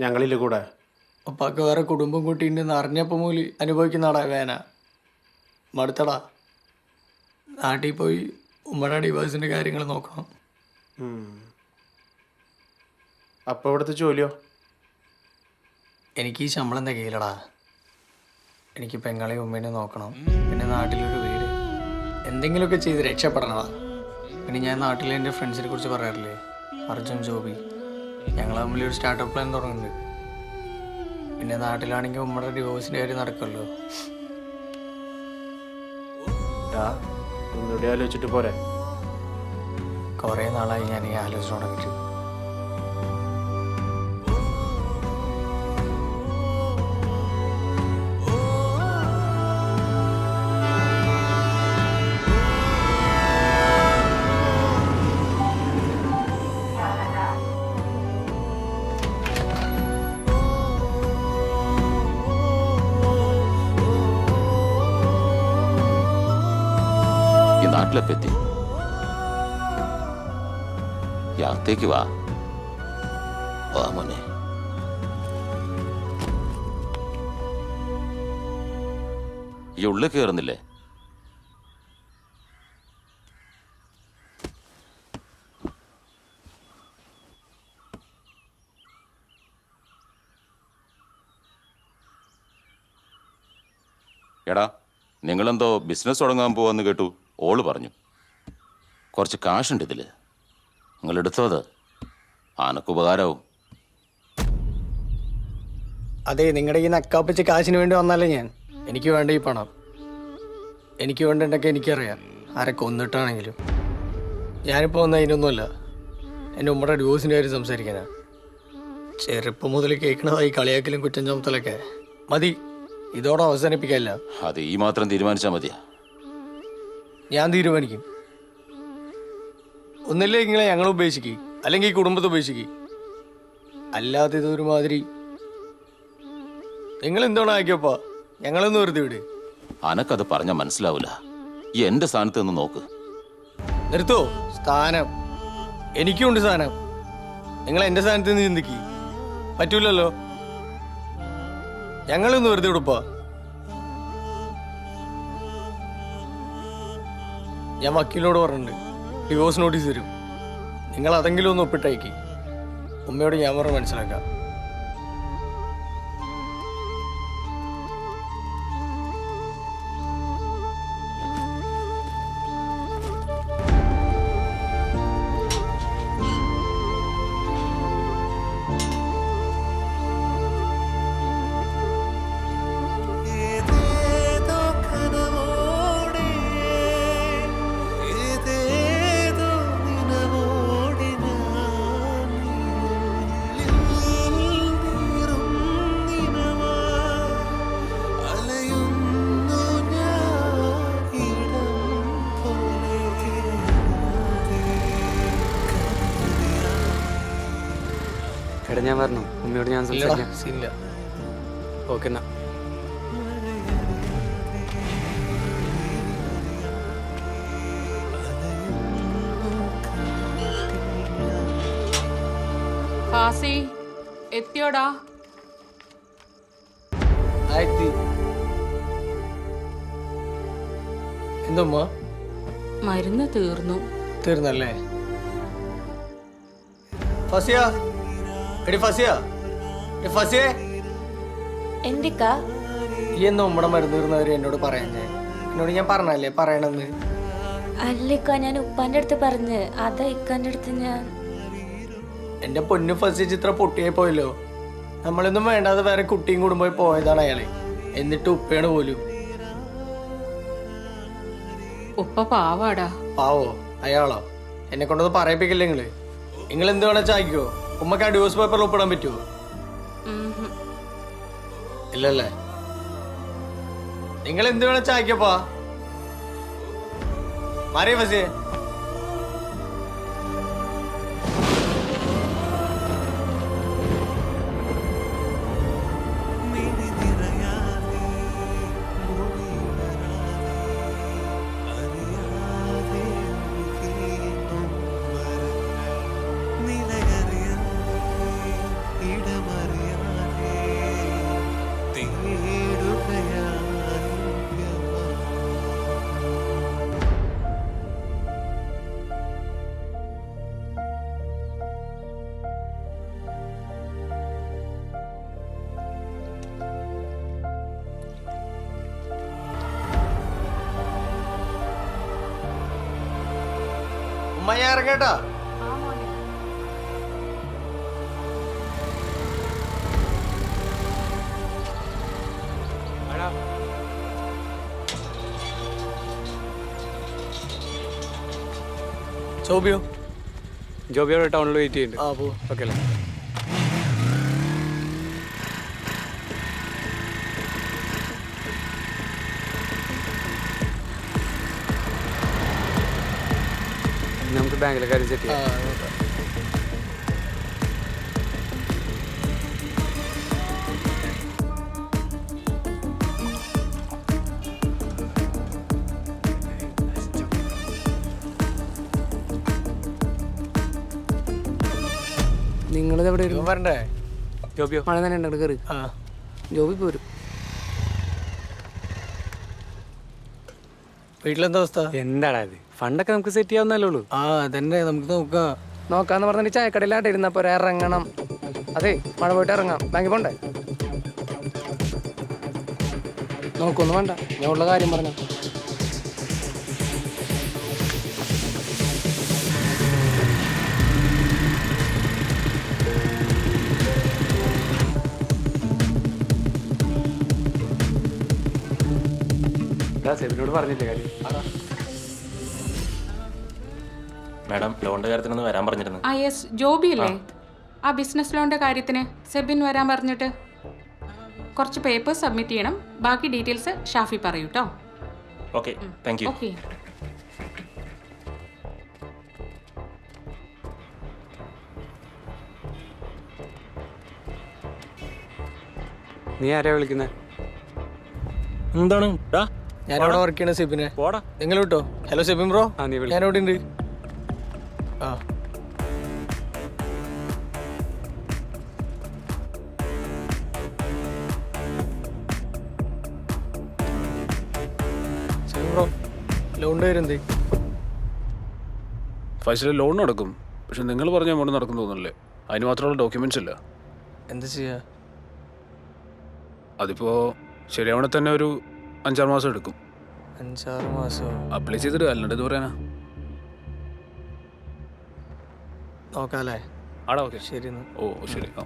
ഞങ്ങളില്ല കൂടെ. ഉപ്പാക്ക് വേറെ കുടുംബം കൂട്ടിണ്ടെന്ന് അറിഞ്ഞപ്പോൾ മൂലി അനുഭവിക്കുന്നടാ വേന. മടുത്തടാ. നാട്ടിൽ പോയി ഉമ്മയുടെ ഡിവോഴ്സിൻ്റെ കാര്യങ്ങൾ നോക്കണം. അപ്പോൾ ഇവിടുത്തെ ജോലിയോ? എനിക്ക് ഈ ശമ്പളം തികയില്ലടാ. എനിക്ക് പെങ്ങളെയും ഉമ്മേനെ നോക്കണം. പിന്നെ നാട്ടിലൊരു വീട് എന്തെങ്കിലുമൊക്കെ ചെയ്ത് രക്ഷപ്പെടണടാ. പിന്നെ ഞാൻ നാട്ടിലെ എൻ്റെ ഫ്രണ്ട്സിനെ കുറിച്ച് പറയാറില്ലേ, അർജുൻ, ജോബി. ഞങ്ങൾ തമ്മിലൊരു സ്റ്റാർട്ടപ്പ് പ്ലാൻ തുടങ്ങുന്നുണ്ട്. പിന്നെ നാട്ടിലാണെങ്കിൽ ഉമ്മയുടെ ഡിവോഴ്സിൻ്റെ കാര്യം നടക്കുമല്ലോ. ഒന്നുകൂടി ആലോചിച്ചിട്ട് പോരെ? കുറേ നാളായി ഞാൻ ഈ ആലോചന തുടങ്ങിയിട്ട്. നാട്ടിലെത്തി യാത്തേക്ക് വാ മോനെ. ഈ ഉള്ളിൽ കയറുന്നില്ലേ? എടാ, നിങ്ങളെന്തോ ബിസിനസ് തുടങ്ങാൻ പോവാന്ന് കേട്ടു. ഓള് പറഞ്ഞു കുറച്ച് കാശുണ്ട് ഇതിൽ, നിങ്ങളെടുത്തോ. അത് ആനക്കുപകാരവും. അതെ, നിങ്ങളുടെ ഈ നക്കാപ്പിച്ച് കാശിന് വേണ്ടി വന്നല്ലേ ഞാൻ. എനിക്ക് വേണ്ട ഈ പണം. എനിക്ക് വേണ്ടിട്ടൊക്കെ എനിക്കറിയാം, ആരെ കൊന്നിട്ടാണെങ്കിലും. ഞാനിപ്പോൾ വന്ന അതിനൊന്നുമല്ല, എൻ്റെ ഉമ്മയുടെ ഡിവോഴ്സിൻ്റെ കാര്യം സംസാരിക്കാനാ. ചെറുപ്പം മുതൽ കേൾക്കണതായി കളിയാക്കലും കുറ്റം ചുമത്തലൊക്കെ മതി, ഇതോടെ അവസാനിപ്പിക്കാനില്ല. അത് ഈ മാത്രം തീരുമാനിച്ചാൽ മതിയാ? ഞാൻ തീരുമാനിക്കും. ഒന്നില്ലേ നിങ്ങളെ ഞങ്ങൾ ഉപേക്ഷിക്കും, അല്ലെങ്കിൽ ഈ കുടുംബത്തെ ഉപേക്ഷിക്കും. അല്ലാതെ ഇതൊരുമാതിരി നിങ്ങൾ എന്താണ് ആക്കിയപ്പാ, ഞങ്ങളൊന്ന് വെറുതെ വിട്. അനക്കത് പറഞ്ഞാൽ മനസ്സിലാവില്ല. ഈ എൻ്റെ സ്ഥാനത്ത് നിന്ന് നോക്ക്. നിർത്തോ? സ്ഥാനം എനിക്കുണ്ട് സ്ഥാനം. നിങ്ങൾ എൻ്റെ സ്ഥാനത്ത് നിന്ന് ചിന്തിക്ക്. പറ്റൂലല്ലോ. ഞങ്ങളൊന്ന് വെറുതെ വിടുപ്പാ. ഞാൻ വക്കീലിനോട് പറഞ്ഞിട്ടുണ്ട്, ഡിവോഴ്സ് നോട്ടീസ് തരും. നിങ്ങൾ അതെങ്കിലും ഒന്ന് ഒപ്പിട്ടയക്കി. ഉമ്മയോട് ഞാൻ പറഞ്ഞ് മനസ്സിലാക്കാം. എടാ ഞാൻ പറഞ്ഞു ഉമ്മയോട് ഞാൻ സംസാരിക്കാം. ഇല്ല. ഓക്കെ എന്നാ. ഫാസി എത്തിയോടാ? എന്തമ്മ? മരുന്ന് തീർന്നു. തീർന്നല്ലേ? ഫസിയ, എടി ഫസിയ, ഫസിയേ, എന്തിക്കാ ഈ എന്നാ ഉമ്മടെ മരുന്ന് തീർന്നവര് എന്നോട് പറയാഞ്ഞേ? എന്നോട് ഞാൻ പറഞ്ഞല്ലേ പറയണമെന്ന്. അല്ലിക്ക, ഞാൻ ഉപ്പാന്റെ അടുത്ത് പറഞ്ഞ്, അതാ ഇക്കാന്റെ അടുത്ത് ഞാൻ. എന്റെ പൊന്നു ഫസി, ചിത്ര പൊട്ടിയായി പോയല്ലോ. നമ്മളൊന്നും വേണ്ടാതെ വേറെ കുട്ടിയും കൂടുമ്പോൾ പോയതാണ് അയാളെ. എന്നിട്ട് ഉപ്പയാണ് പോലും. ഉപ്പ പാവാടാ. പാവോ? അയാളോ? എന്നെ കൊണ്ടൊന്ന് പറയിപ്പിക്കില്ല നിങ്ങള്. നിങ്ങൾ എന്ത് വേണാ ചായ്ക്കോ? ഉമ്മക്ക് ആ ഡിവോഴ്സ് പേപ്പറിൽ ഒപ്പിടാൻ പറ്റുമോ? ഇല്ലല്ലേ? നിങ്ങൾ എന്ത് വേണാ ചായ്ക്കപ്പാ. മാറിയ ഫസിയെ. ഉമ്മ ഞാൻ ഇറങ്ങേട്ടാ. ജോബിയോ? ജോബിയോടെ ടൗണിൽ വെയിറ്റ് ചെയ്യുന്നുണ്ട്. ആ പോ. ഓക്കെ അല്ലേ? നമുക്ക് ബാങ്കിലെ കാര്യം സെറ്റ് ചെയ്യാം. നിങ്ങളിത് എവിടെ വരണ്ടേ? ജോബിയോ മഴ തന്നെ ഉണ്ട്, കയറി. ജോബി പോരും. വീട്ടിലെന്താ അവസ്ഥ? എന്താടാ ഇത്? ഫണ്ടൊക്കെ നമുക്ക് സെറ്റ് ചെയ്യാവുന്നല്ലേ ഉള്ളൂ. ആ അതന്നെ, നമുക്ക് നോക്കാം. നോക്കാന്ന് പറഞ്ഞിട്ട് ചായക്കടയിലാട്ട് ഇരുന്നപ്പോ ഇറങ്ങണം. അതെ, മഴ പോയിട്ട് ഇറങ്ങാം. ബാങ്കിൽ പോണ്ടേ? നോക്കൊന്നും വേണ്ട, ഞാൻ ഉള്ള കാര്യം പറഞ്ഞ. സെബിനോട് പറഞ്ഞില്ലേ കാര്യം? മാഡം ലോണിന്റെ കാര്യത്തിനൊന്ന് വരാൻ പറഞ്ഞിരുന്നു. യെസ്, ജോബി അല്ലേ? ആ ബിസിനസ് ലോണിന്റെ കാര്യത്തിന് സെബിൻ വരാൻ പറഞ്ഞിട്ട് കുറച്ച് പേപ്പേഴ്സ് സബ്മിറ്റ് ചെയ്യണം. ബാക്കി ഡീറ്റെയിൽസ് ഷാഫി പറയൂ കേട്ടോ. Okay, thank U. ഓക്കെ. നീ ആരെയാ വിളിക്കുന്നത്? എന്താണ്? ഞാനവിടെ വർക്ക് ചെയ്യണ സെബിനെ. പോടാ. നിങ്ങൾ കിട്ടോ? ഹലോ സെബിൻ ബ്രോ, ഞാനവിടെ ഉണ്ട്. ആ സെബിൻ ബ്രോ, ലോണിൻ്റെ കാര്യം എന്തേ? ഫൈസൽ ലോൺ നടക്കും, പക്ഷെ നിങ്ങൾ പറഞ്ഞ എമൗണ്ട് നടക്കും തോന്നുന്നില്ലേ? അതിന് മാത്രമുള്ള ഡോക്യുമെന്റ്സ് ഇല്ല. എന്താ ചെയ്യാ? അതിപ്പോ ശരിയാവണെ തന്നെ ഒരു 5-6 മാസം എടുക്കും. 5-6 മാസമോ? അപ്ലൈ ചെയ്തിട്ട് അല്ലാണ്ട് ഇത് പറയാനാ. നോക്കാല്ലേ? ആടാ, ഓക്കെ, ശരി എന്നാ. ഓ ശരി. ആ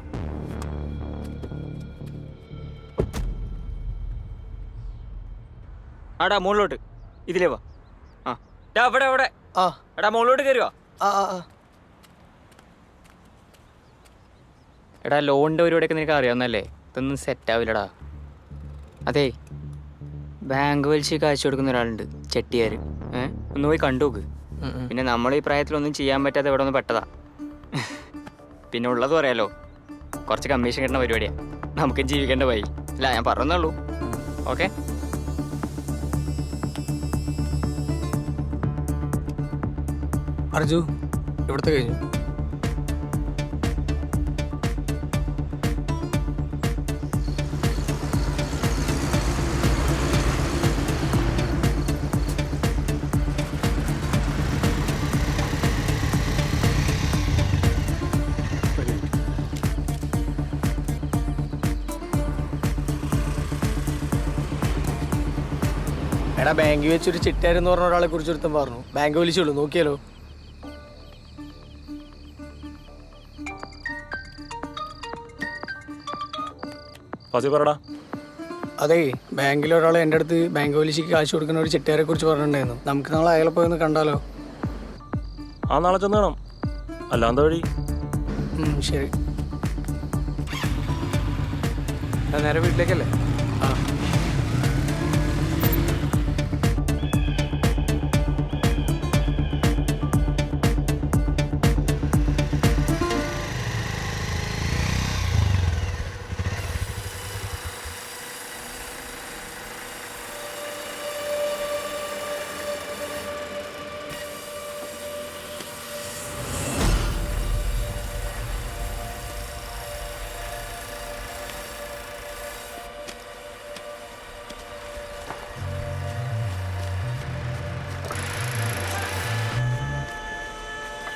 ആടാ മുകളിലോട്ട് ഇതിലേ വാ. ആ അവിടെ അവിടെ. ആ എടാ മുകളിലോട്ട് കയറുക. ആ ആ ആ എടാ ലോണിൻ്റെ പരിപാടിയൊക്കെ നിനക്ക് അറിയാവുന്നല്ലേ? ഇതൊന്നും സെറ്റ് ആവില്ലടാ. അതെ, ബാങ്ക് വലിച്ച് കാശ് കൊടുക്കുന്ന ഒരാളുണ്ട്, ചെട്ടിയാർ. ഒന്ന് പോയി കണ്ടുനോക്ക്. പിന്നെ നമ്മൾ ഈ പ്രായത്തിലൊന്നും ചെയ്യാൻ പറ്റാതെ ഇവിടെ ഒന്ന് പെട്ടതാ. പിന്നെ ഉള്ളത് പറയാലോ, കുറച്ച് കമ്മീഷൻ കിട്ടുന്ന പരിപാടിയാണ്. നമുക്ക് ജീവിക്കേണ്ട വഴി ഇല്ല, ഞാൻ പറഞ്ഞുള്ളൂ. ഓക്കെ. അർജു, ഇവിടുത്തെ കഴിഞ്ഞു. എടാ, ബാങ്കിൽ വെച്ചൊരു ചിട്ടാരെന്ന് പറഞ്ഞ ഒരാളെ കുറിച്ച് ഒരുത്തം പറഞ്ഞു. ബാങ്ക് വിളിച്ചോളൂ, നോക്കിയാലോ? ഫാസി പറടാ. അതെ, ബാങ്കിൽ ഒരാൾ എൻ്റെ അടുത്ത് ബാങ്ക് പലിശയ്ക്ക് കാശ് കൊടുക്കുന്ന ഒരു ചിട്ടയാരെ കുറിച്ച് പറഞ്ഞിട്ടുണ്ടായിരുന്നു. നമുക്ക് നാളെ അയാളെ പോയി ഒന്ന് കണ്ടാലോ? ആ, നാളെ ചെന്ന് കാണാം. അല്ലാന്ത വഴി? ശരി. നേരെ വീട്ടിലേക്കല്ലേ? ആ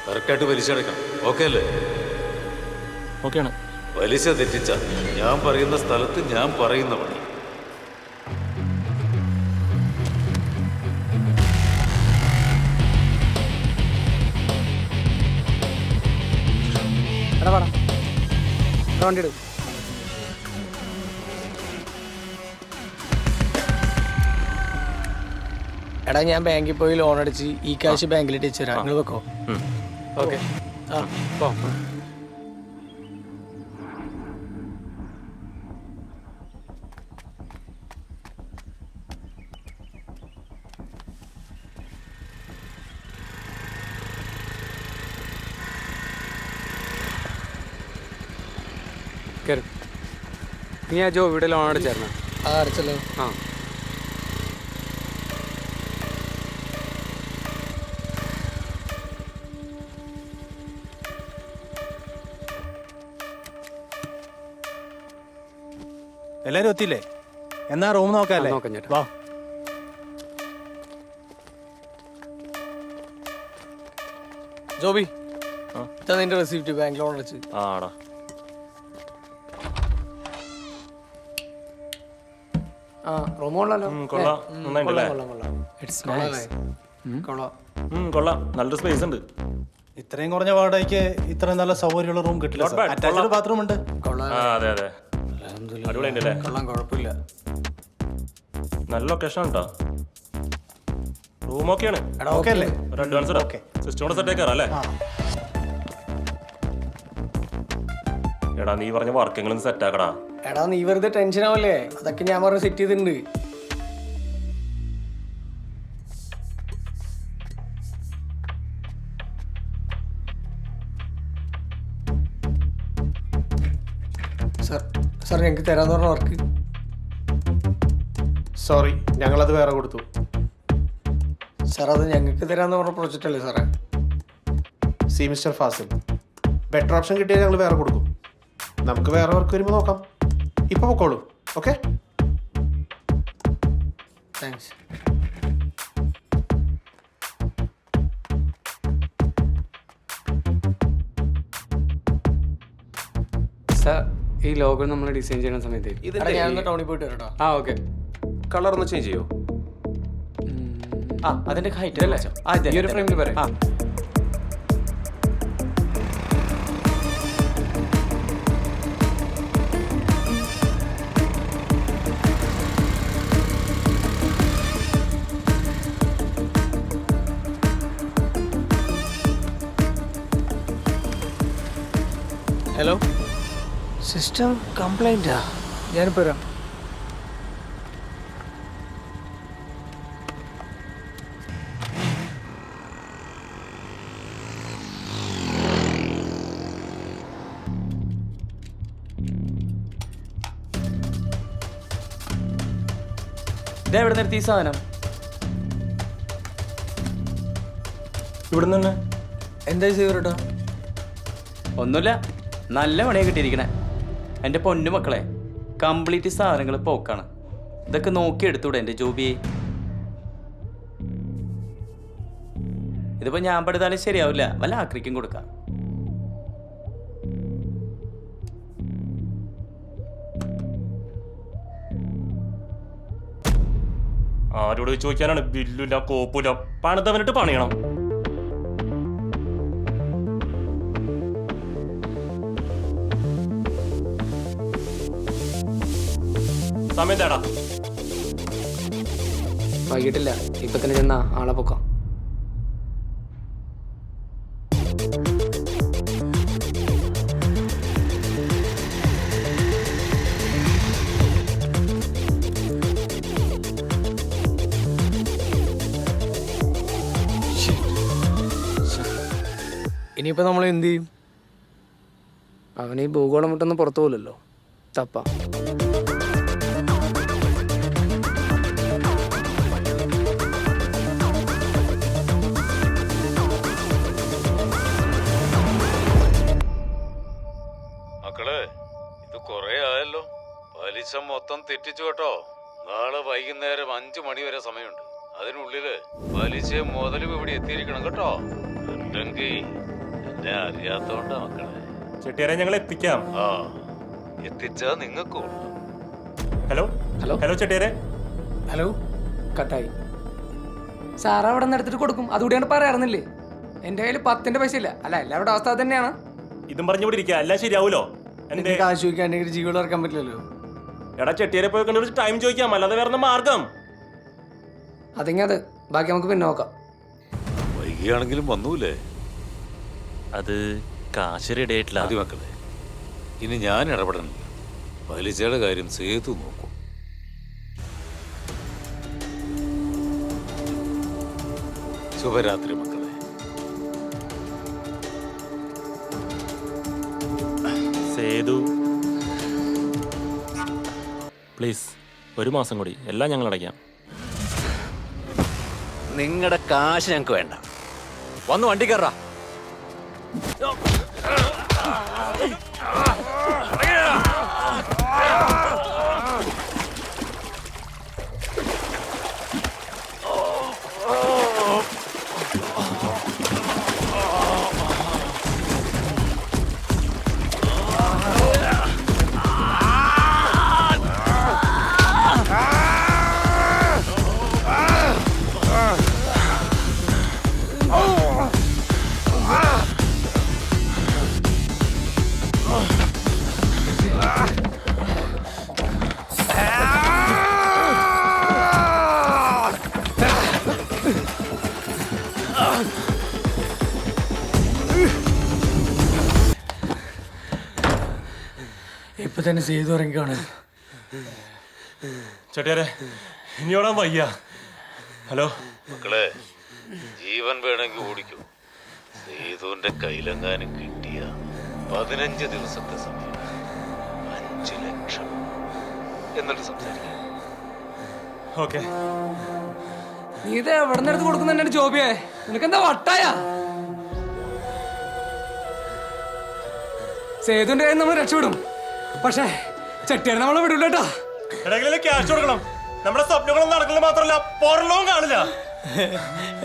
കറക്റ്റായിട്ട് പലിശ അടയ്ക്കണം. ഓക്കെ അല്ലേ? ഓക്കെയാണ്. പലിശ തെറ്റിച്ച ഞാൻ പറയുന്ന സ്ഥലത്ത് ഞാൻ പറയുന്ന പണി. എടാ വേണം വണ്ടി എടുക്കും. എടാ, ഞാൻ ബാങ്കിൽ പോയി ലോൺ അടിച്ച് ഈ കാശ് ബാങ്കിലിട്ട് വെച്ച് തരാം. നിങ്ങൾ വെക്കോ? ഓക്കെ. ആ പോ. കയറി. നീ ആ ജോ ഇവിടെ ലോൺ അടിച്ചായിരുന്നോ? ആ, അടച്ചല്ലോ. ആ എല്ലാരും എത്തിയില്ലേ? എന്നാ റൂം നോക്കാല്ലേ? നോക്കാം ചേട്ടാ. വാ. ജോബി, ഇതാ നിന്റെ റെസിപ്റ്റ്, ബാങ്ക് ലോൺ അടച്ച്. ആടാ. ആ, റൂം കൊള്ളാലോ. കൊള്ളാം. നന്നായിട്ടല്ലേ? കൊള്ളാം. നല്ലൊരു സ്പേസ് ഉണ്ട്. ഇത്രയും കുറഞ്ഞ വാടകയ്ക്ക് ഇത്രയും നല്ല സൗകര്യമുള്ള റൂം കിട്ടില്ല. അറ്റാച്ച്ഡ് ബാത്റൂം ഉണ്ട്. അതെ അതെ, അടിപൊളിയുണ്ടല്ലേ? കൊള്ളാം, കുഴപ്പമില്ല. നല്ല ലൊക്കേഷൻ കേട്ടോ. റൂം ഓക്കെയാണ്. ഓക്കെ അല്ലേ? ഒരു അഡ്വാൻസ് ഓക്കെ. സിസ്റ്റോടെ സെറ്റ് ആക്കാറ അല്ലേ? എടാ നീ പറഞ്ഞ വർക്കെങ്കിലും സെറ്റ് ആക്കടാ. എടാ നീ വെറുതെ ടെൻഷൻ ആവല്ലേ, അതൊക്കെ ഞാൻ പറഞ്ഞ് സെറ്റ് ചെയ്തിട്ടുണ്ട്. സാർ ഞങ്ങൾക്ക് തരാന്ന് പറഞ്ഞ വർക്ക്. സോറി, ഞങ്ങളത് വേറെ കൊടുത്തു. സാർ അത് ഞങ്ങൾക്ക് തരാന്ന് പറഞ്ഞ പ്രൊജക്റ്റ് അല്ലേ സാറേ? See mister Fasil, better option കിട്ടിയാൽ ഞങ്ങൾ വേറെ കൊടുക്കും. നമുക്ക് വേറെ വർക്ക് വരുമ്പോൾ നോക്കാം. ഇപ്പൊ പൊക്കോളൂ. Okay, thanks. സാർ ഈ ലോഗോ നമ്മൾ ഡിസൈൻ ചെയ്യുന്ന സമയത്ത് ഞാനൊന്ന് ടൗണിൽ പോയിട്ട് വരട്ടോ. ആ ഓക്കെ. കളർ ഒന്ന് ചേഞ്ച് ചെയ്യോ? ആ അതിന്റെ ഹൈറ്റ് അല്ലേ? ഈ ഒരു ഫ്രെയിമിൽ പറയാം. ആ ഹലോ, സിസ്റ്റം കംപ്ലൈൻറ്റാ? ഞാനിപ്പോൾ വരാം. ഇതെവിടെ നിർത്തി ഈ സാധനം? ഇവിടുന്ന് തന്നെ. എന്താ ചെയ്തോ? ഒന്നുമില്ല, നല്ല പണിയാണ് കിട്ടിയിരിക്കണേ. എൻ്റെ പൊന്നു മക്കളെ, കംപ്ലീറ്റ് സാധനങ്ങൾ പോക്കാണ്. ഇതൊക്കെ നോക്കി എടുത്തൂടെ എൻ്റെ ജോബിയെ? ഇതിപ്പോ ഞാൻ പെടുത്താലും ശരിയാവില്ല, വല്ല ആക്രിക്കും കൊടുക്കാം. ആരോട് ചോദിക്കാനാണ്? ബില്ലില്ല, കോപ്പില്ല, പണിതവനിട്ട് പണിയണം. സമയം തേടാ. വൈകിട്ടില്ല, ഇപ്പൊ തന്നെ ചെന്നാ ആളെ പൊക്കാം. ഇനിയിപ്പോൾ നമ്മൾ എന്ത് ചെയ്യും? അവന് ഈ ഭൂഗോളം വിട്ടൊന്നും പുറത്തു പോലല്ലോ. തപ്പ മക്കളെ, ഇത് കൊറേ ആയല്ലോ. പലിശ മൊത്തം തെറ്റിച്ചു കേട്ടോ. നാളെ വൈകുന്നേരം 5 മണി വരെ സമയമുണ്ട്. അതിനുള്ളില് പലിശയും മുതലും ഇവിടെ എത്തിയിരിക്കണം കേട്ടോ. അല്ലെങ്കിൽ എന്നെ അറിയാത്തോണ്ടാ മക്കളെ. ചെട്ടിയാരെ ഞങ്ങൾ എത്തിക്കാം. ആ, എത്തിച്ചാ നിങ്ങൾക്കും. ഹലോ ഹലോ ഹലോ ചെട്ടിയാരെ. ഹലോ, കട്ടായി. സാറ് അവിടെ നിന്ന് എടുത്തിട്ട് കൊടുക്കും, അതുകൂടിയാണ് പറയാറുന്നില്ലേ? എൻ്റെ കയ്യിൽ 10ന്റെ പൈസ ഇല്ല. അല്ല, എല്ലാവരുടെ അവസ്ഥ തന്നെയാണ്. ഇതും പറഞ്ഞു ഇവിടെ ഇരിക്കുക, എല്ലാം ശരിയാവൂലോ? എനിക്ക് കാശ് ചോദിക്കാൻ ജീവിതം ഇറക്കാൻ പറ്റില്ലല്ലോ. എടാ ചെട്ടിയാരെ പോയി കണ്ടു ടൈം ചോദിക്കാം, അല്ലാതെ വേറെ മാർഗം. അതെങ്കിൽ അത് ബാക്കി നമുക്ക് പിന്നെ നോക്കാം. വൈകിയാണെങ്കിലും വന്നൂലേ? അത് കാശ് റെഡി ആയിട്ടില്ല. മതി മക്കളെ, ഇനി ഞാൻ ഇടപെടണില്ല. പലിശയുടെ കാര്യം സേതു നോക്കും. ശുഭരാത്രി മക്കളെ. സേതു പ്ലീസ്, 1 മാസം കൂടി, എല്ലാം ഞങ്ങൾ അടയ്ക്കാം. നിങ്ങളുടെ കാശ് ഞങ്ങൾക്ക് വേണ്ട. വന്ന് വണ്ടി കയറാ. ഇപ്പൊ തന്നെ ചെയ്തു ഇറങ്ങിക്കാണ്. ചെട്ടിയാരെ ഇനിയോടാൻ വയ്യ. ഹലോ മക്കളെ, ജീവൻ വേണമെങ്കിൽ ഓടിക്കൂ. സേതുവിന്റെ കയ്യിലെങ്ങാനും കിട്ടിയ 15 ദിവസത്തെ സമയം 5 ലക്ഷം എന്നിട്ട് സംസാരിക്കാം. ഓക്കെ. നീ ഇത് എവിടെ നിന്ന് എടുത്ത് കൊടുക്കുന്നുണ്ട് ജോബിയെ? നിനക്കെന്താ വട്ടായ? സേതുവിന്റെ കയ്യിൽ നമ്മൾ രക്ഷപ്പെടും, പക്ഷേ ചെട്ടിയാരെ നമ്മളെ വിടൂല കേട്ടോ. എവിടെയെങ്കിലും ക്യാഷ് കൊടുക്കണം. നമ്മുടെ സ്വപ്നങ്ങളൊന്നും നടക്കില്ല, മാത്രമല്ല പുറലോകം കാണില്ല.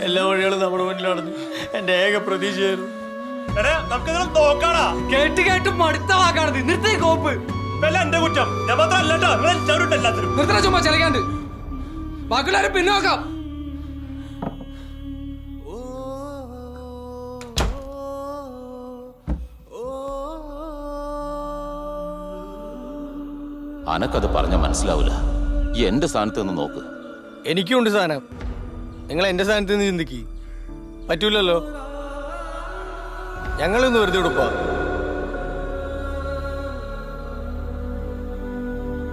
എല്ലാ വഴികളും നമ്മുടെ മുന്നിലാണെന്ന് എന്റെ ഏക പ്രതീക്ഷയായിരുന്നു. നോക്കാടാ, കേട്ട് കേട്ട് മടുത്ത വാക്കാണത്. നിർത്തേ കോപ്പ്. എന്റെ കുറ്റം ഞാൻ മാത്രമല്ല കേട്ടോ, നിങ്ങൾ എല്ലാവരും എല്ലാത്തിനും നിർത്തണ ചുമ്മാ ചലക്കാണ്ട്. ബാക്കിയുള്ളവരെ പിന്നെ നോക്കാം. അനക്കത് പറഞ്ഞ മനസ്സിലാവില്ല. ഈ എന്റെ സ്ഥാനത്ത് നിന്ന് നോക്ക്. എനിക്കുണ്ട് സാധനം. നിങ്ങൾ എന്റെ സ്ഥാനത്ത് നിന്ന് ചിന്തിക്ക്. പറ്റൂലല്ലോ. ഞങ്ങളൊന്ന് വെറുതെ കൊടുപ്പാ.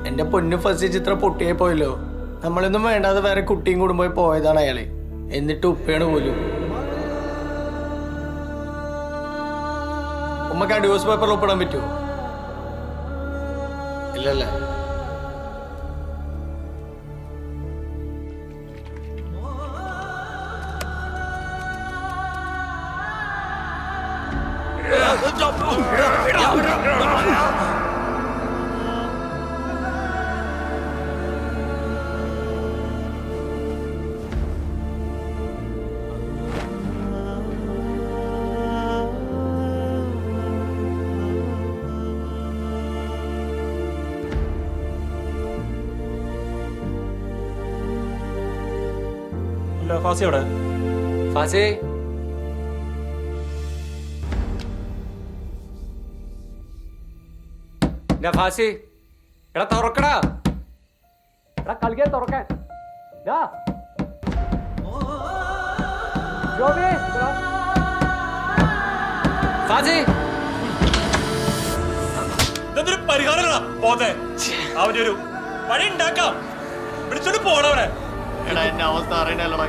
എന്റെ പൊന്നു ഫസ്റ്റ് ചിത്രം പൊട്ടിയായി പോയല്ലോ. നമ്മളൊന്നും വേണ്ടാതെ വേറെ കുട്ടിയും കൂടുമ്പോൾ പോയതാണ് അയാളെ. എന്നിട്ട് ഉപ്പയാണ് പോലും. ഉമ്മക്ക് ആ ഡിവോഴ്സ് പേപ്പറിൽ ഒപ്പിടാൻ പറ്റുമോ? ഇല്ലല്ലേ. ഫാസി എവിടെ? ഫാസി ഫാസി എടാ തുറക്കടാ. എടാ കളിക്കാൻ തുറക്കാൻ. ഫാസി ഇതൊരു പരിഹാരങ്ങളാ പോത്തെ. അവന്റെ ഒരു വഴി ഉണ്ടാക്കാം. വിളിച്ചോണ്ട് പോണവനെ. എന്റെ അവസ്ഥ അറിയണല്ലോടാ.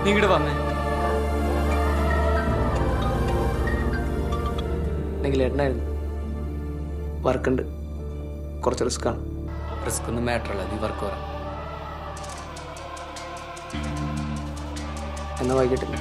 നീ ഇങ്ങോട്ട് വന്നേ. ഏട്ടനായിരുന്നു. വർക്കുണ്ട്, കുറച്ച് റിസ്ക്കാണ്. റിസ്ക് ഒന്നും മാറ്ററല്ല, നീ വർക്ക് വരാം. എന്നാ വൈകിട്ടില്ല.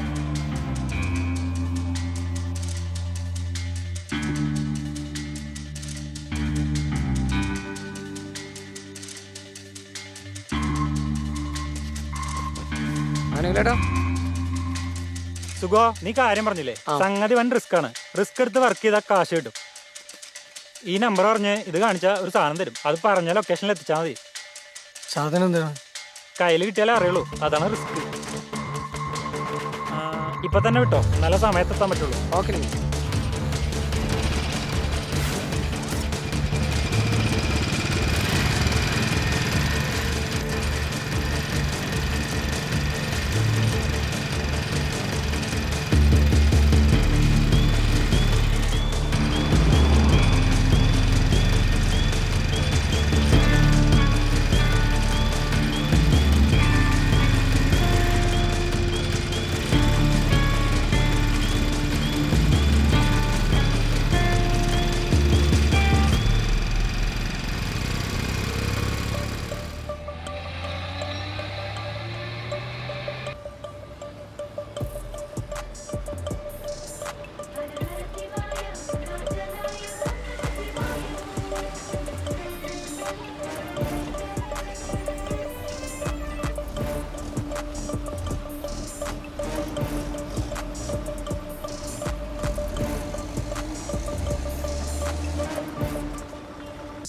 സുഖോ, നീ കാര്യം പറഞ്ഞില്ലേ? സംഗതി വൻ റിസ്ക് ആണ്. റിസ്ക് എടുത്ത് വർക്ക് ചെയ്താൽ കാശ് കിട്ടും. ഈ നമ്പർ പറഞ്ഞ് ഇത് കാണിച്ചാൽ ഒരു സാധനം തരും. അത് പറഞ്ഞ ലൊക്കേഷനിൽ എത്തിച്ചാൽ മതി. സാധനം എന്താണ്? കയ്യിൽ കിട്ടിയാലേ അറിയുള്ളൂ. അതാണ് റിസ്ക്. ഇപ്പൊ തന്നെ വിട്ടോ, നല്ല സമയത്ത് എത്താൻ പറ്റുള്ളൂ. ഓക്കെ.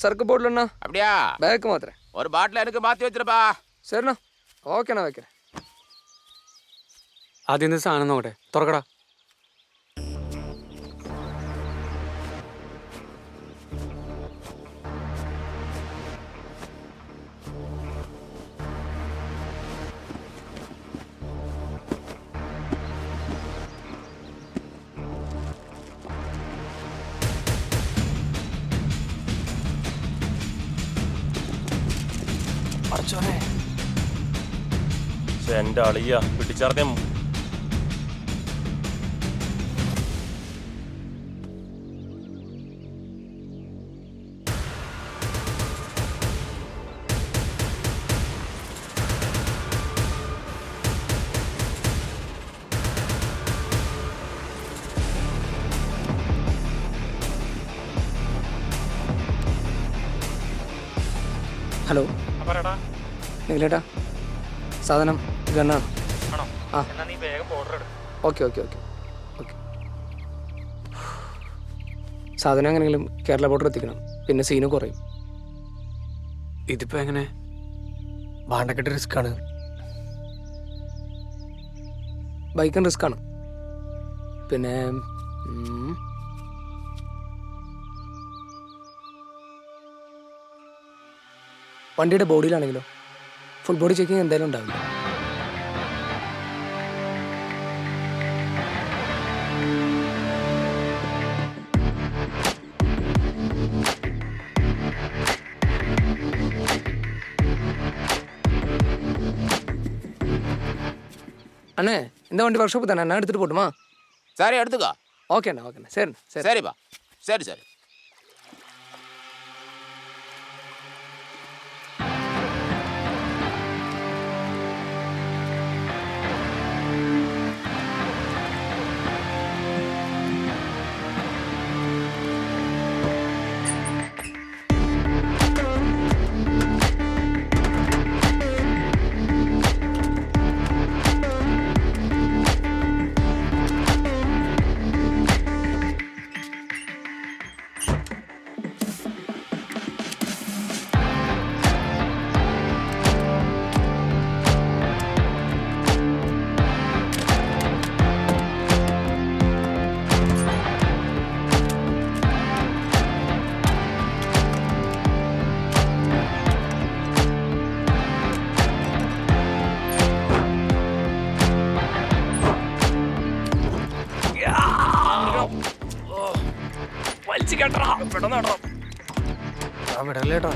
சரக்கு போடலண்ணா. அப்படியா? பேக் மாத்திரேன். ஒரு பாட்டில் எனக்கு மாற்றி வச்சிருப்பா. சரிண்ணா. ஓகேண்ணா, வைக்கிறேன். ആദ്യം സാധനം നോക്കട്ടെ. തുറക്കടാ. എന്റെ അളിയ പിടിച്ചറിഞ്ഞ ഹലോ നിങ്ങളേട്ടാ സാധനം ഗണ്ണാണ് ആ ഓക്കെ ഓക്കെ ഓക്കെ ഓക്കെ സാധനം എങ്ങനെയെങ്കിലും കേരള ബോർഡർ എത്തിക്കണം, പിന്നെ സീന് കുറയും. ഇതിപ്പോ എങ്ങനെ? വാണ്ടക്കെട്ട് റിസ്ക് ആണ്. ബൈക്കും റിസ്ക് ആണ്. പിന്നെ വണ്ടിയുടെ ബോഡിയിലാണെങ്കിലോ ഫുൾ ബോഡി ചെക്കിങ് എന്തായാലും ഉണ്ടാവില്ല. அண்ணே இந்த வண்டி ஒர்க் ஷாப் தானே, நான் எடுத்துகிட்டு போட்டுமா? சரி எடுத்துக்கோ. ஓகேண்ணா ஓகேண்ணா சரி சரி சரிப்பா சரி சரி. വിടല്ലേട്ടാ.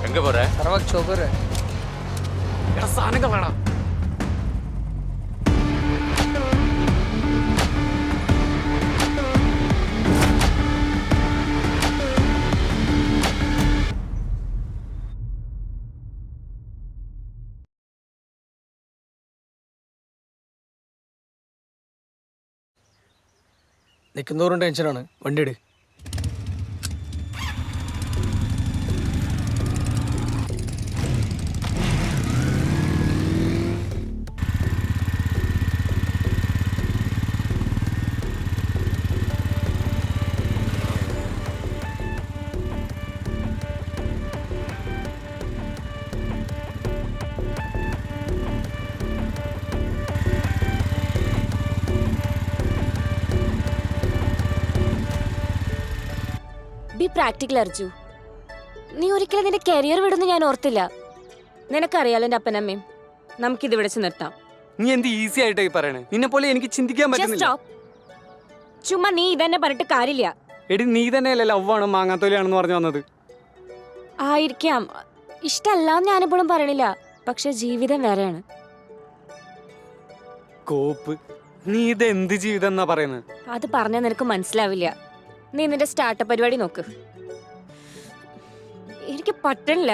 எங்க போற? சரவாக் சோபர் സാധനങ്ങൾ വേണം. നിൽക്കുന്നവരും ടെൻഷനാണ്. വണ്ടി എടു. പ്രാക്ടിക്കൽ അർജു. നീ ഒരിക്കലും നിന്റെ കരിയർ വിടുന്നു ഞാൻ ഓർത്തില്ല. നിനക്കറിയാലോ എൻ്റെ അപ്പനമ്മയും. നമുക്കിത് വിളിച്ച് നിർത്താം. നീ എന്ത് ഈസി ആയിട്ടായി പറയണേ? നിന്നെ പോലെ എനിക്ക് ചിന്തിക്കാൻ പറ്റുന്നില്ല. ചുമ്മാ നീ ഇതന്നെ പറഞ്ഞിട്ട് കാര്യമില്ല. എടി നീ തന്നെയല്ലേ ലവാണ് മാങ്ങാത്തോലിയാണെന്ന് പറഞ്ഞു വന്നത്? ആയിരിക്കാം. ഇഷ്ടമല്ലാന്ന് ഞാനിപ്പോഴും പറയണില്ല. പക്ഷെ ജീവിതം വേറെയാണ്. കോപ്പ്, നീ ഇത് എന്ത് ജീവിതം എന്നാ പറയുന്നത്? അത് പറഞ്ഞാൽ നിനക്ക് മനസ്സിലാവില്ല. നീ നിന്റെ സ്റ്റാർട്ടപ്പ് പരിപാടി നോക്ക്. എനിക്ക് പറ്റണില്ല.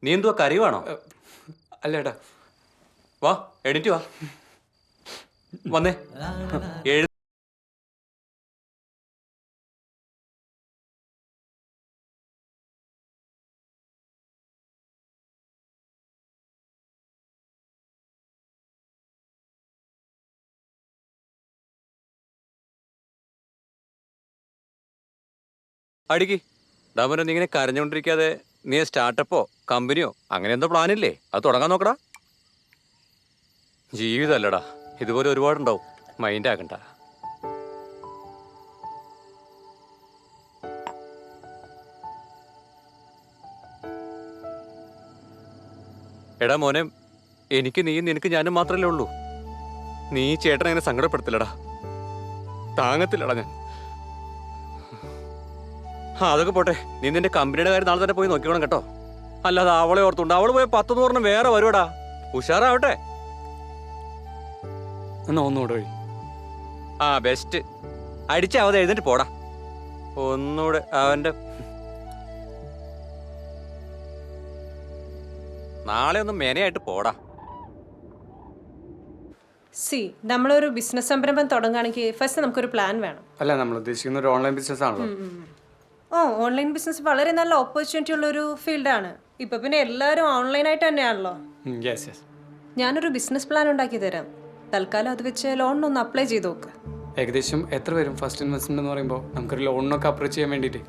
നീ എന്തുവാ കരയുവാണോ? അല്ലേടാ, വാ എണീറ്റ് വാ. വന്നേ. അടിക്ക്. ഡാമനോ, നീ ഇങ്ങനെ കരഞ്ഞുകൊണ്ടിരിക്കാതെ നീ സ്റ്റാർട്ടപ്പോ കമ്പനിയോ അങ്ങനെ എന്തോ പ്ലാനില്ലേ? അത് തുടങ്ങാൻ നോക്കടാ. ജീവിതമല്ലടാ, ഇതുപോലെ ഒരുപാടുണ്ടാവും. മൈൻഡ് ആക്കണ്ട. എടാ മോനെ, എനിക്ക് നീ നിനക്ക് ഞാനും മാത്രമല്ലേ ഉള്ളൂ. നീ ചേട്ടനെ അങ്ങനെ സങ്കടപ്പെടുത്തില്ലടാ. താങ്ങത്തില്ലടാ ഞാൻ. അതൊക്കെ പോട്ടെ, നീ നിന്റെ കമ്പനിയുടെ കാര്യം നാളെ തന്നെ പോയി നോക്കിക്കോണം കേട്ടോ. അല്ലാതെ അവളെ ഓർത്തുണ്ട്. അവള് പോയി 10 പറഞ്ഞ വേറെ വരുവാടാ. ഉഷാറാവട്ടെ. എന്നാ ഒന്നുകൂടെ വഴി. ആ ബെസ്റ്റ്. അടിച്ചാവത് എഴുന്നേറ്റ് പോടാ. ഒന്നുകൂടെ അവന്റെ നാളെ ഒന്ന് മെനയായിട്ട് പോടാ. നമ്മളൊരു ബിസിനസ് സംരംഭം തുടങ്ങുകയാണെങ്കിൽ ഫസ്റ്റ് നമുക്കൊരു പ്ലാൻ വേണം. അല്ല, നമ്മൾ ഉദ്ദേശിക്കുന്ന ഒരു ഓൺലൈൻ ബിസിനസ് ആണല്ലോ. ഓൺലൈൻ ബിസിനസ് വളരെ നല്ല ഓപ്പർച്യൂണിറ്റി ഉള്ളൊരു ഫീൽഡാണ്. ഇപ്പൊ പിന്നെ എല്ലാവരും ഓൺലൈനായിട്ട് തന്നെയാണല്ലോ. ഞാനൊരു ബിസിനസ് പ്ലാൻ ഉണ്ടാക്കി തരാം. തൽക്കാലം അത് വെച്ച് ലോണിനൊന്ന് അപ്ലൈ ചെയ്ത് നോക്ക്. ഏകദേശം എത്ര വരും ഫസ്റ്റ് ഇൻവെസ്റ്റ്മെന്റ് എന്ന് പറയുമ്പോൾ? നമുക്കൊരു ലോണിനൊക്കെ അപ്രോച്ച് ചെയ്യാൻ വേണ്ടിയിട്ട്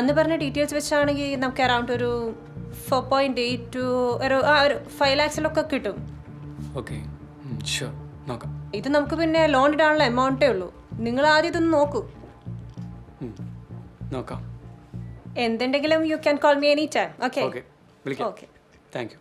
അന്ന് പറഞ്ഞ ഡീറ്റെയിൽസ് വെച്ചാണെങ്കിൽ നമുക്ക് അറൗണ്ട് ഒരു 4.8 to ഒരു 5 lakhs കിട്ടും. ഓക്കെ, ഷുവർ, നോക്കാം. ഇത് നമുക്ക് പിന്നെ ലോൺ ഇടാനുള്ള എമൗണ്ടേ ഉള്ളൂ. നിങ്ങൾ ആദ്യം ഇതൊന്ന് നോക്കൂ. നോക്കാം. എന്തുണ്ടെങ്കിലും you can call me any time. Okay, വിളിക്കാം. Thank you.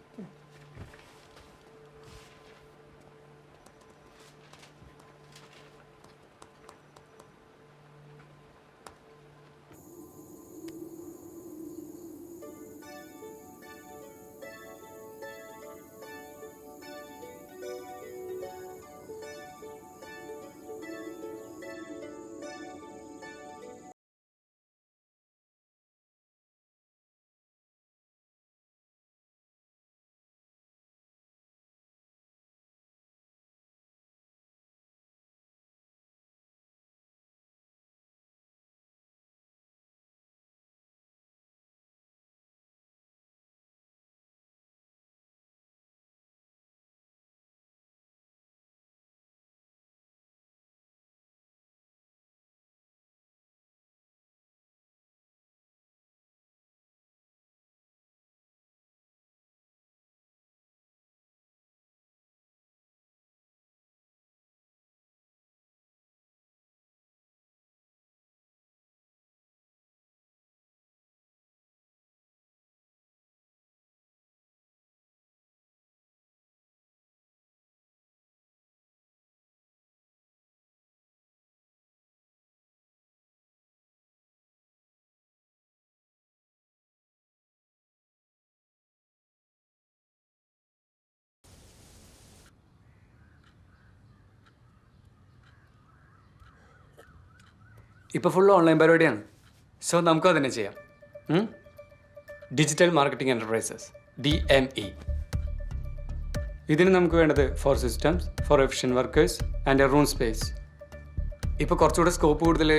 ഇപ്പോൾ ഫുൾ ഓൺലൈൻ പരിപാടിയാണ്. സോ നമുക്കും തന്നെ ചെയ്യാം. Digital marketing enterprises DME. ഇതിന് നമുക്ക് വേണ്ടത് 4 systems, 4 efficient workers and a room space. ഇപ്പോൾ കുറച്ചുകൂടെ സ്കോപ്പ് കൂടുതൽ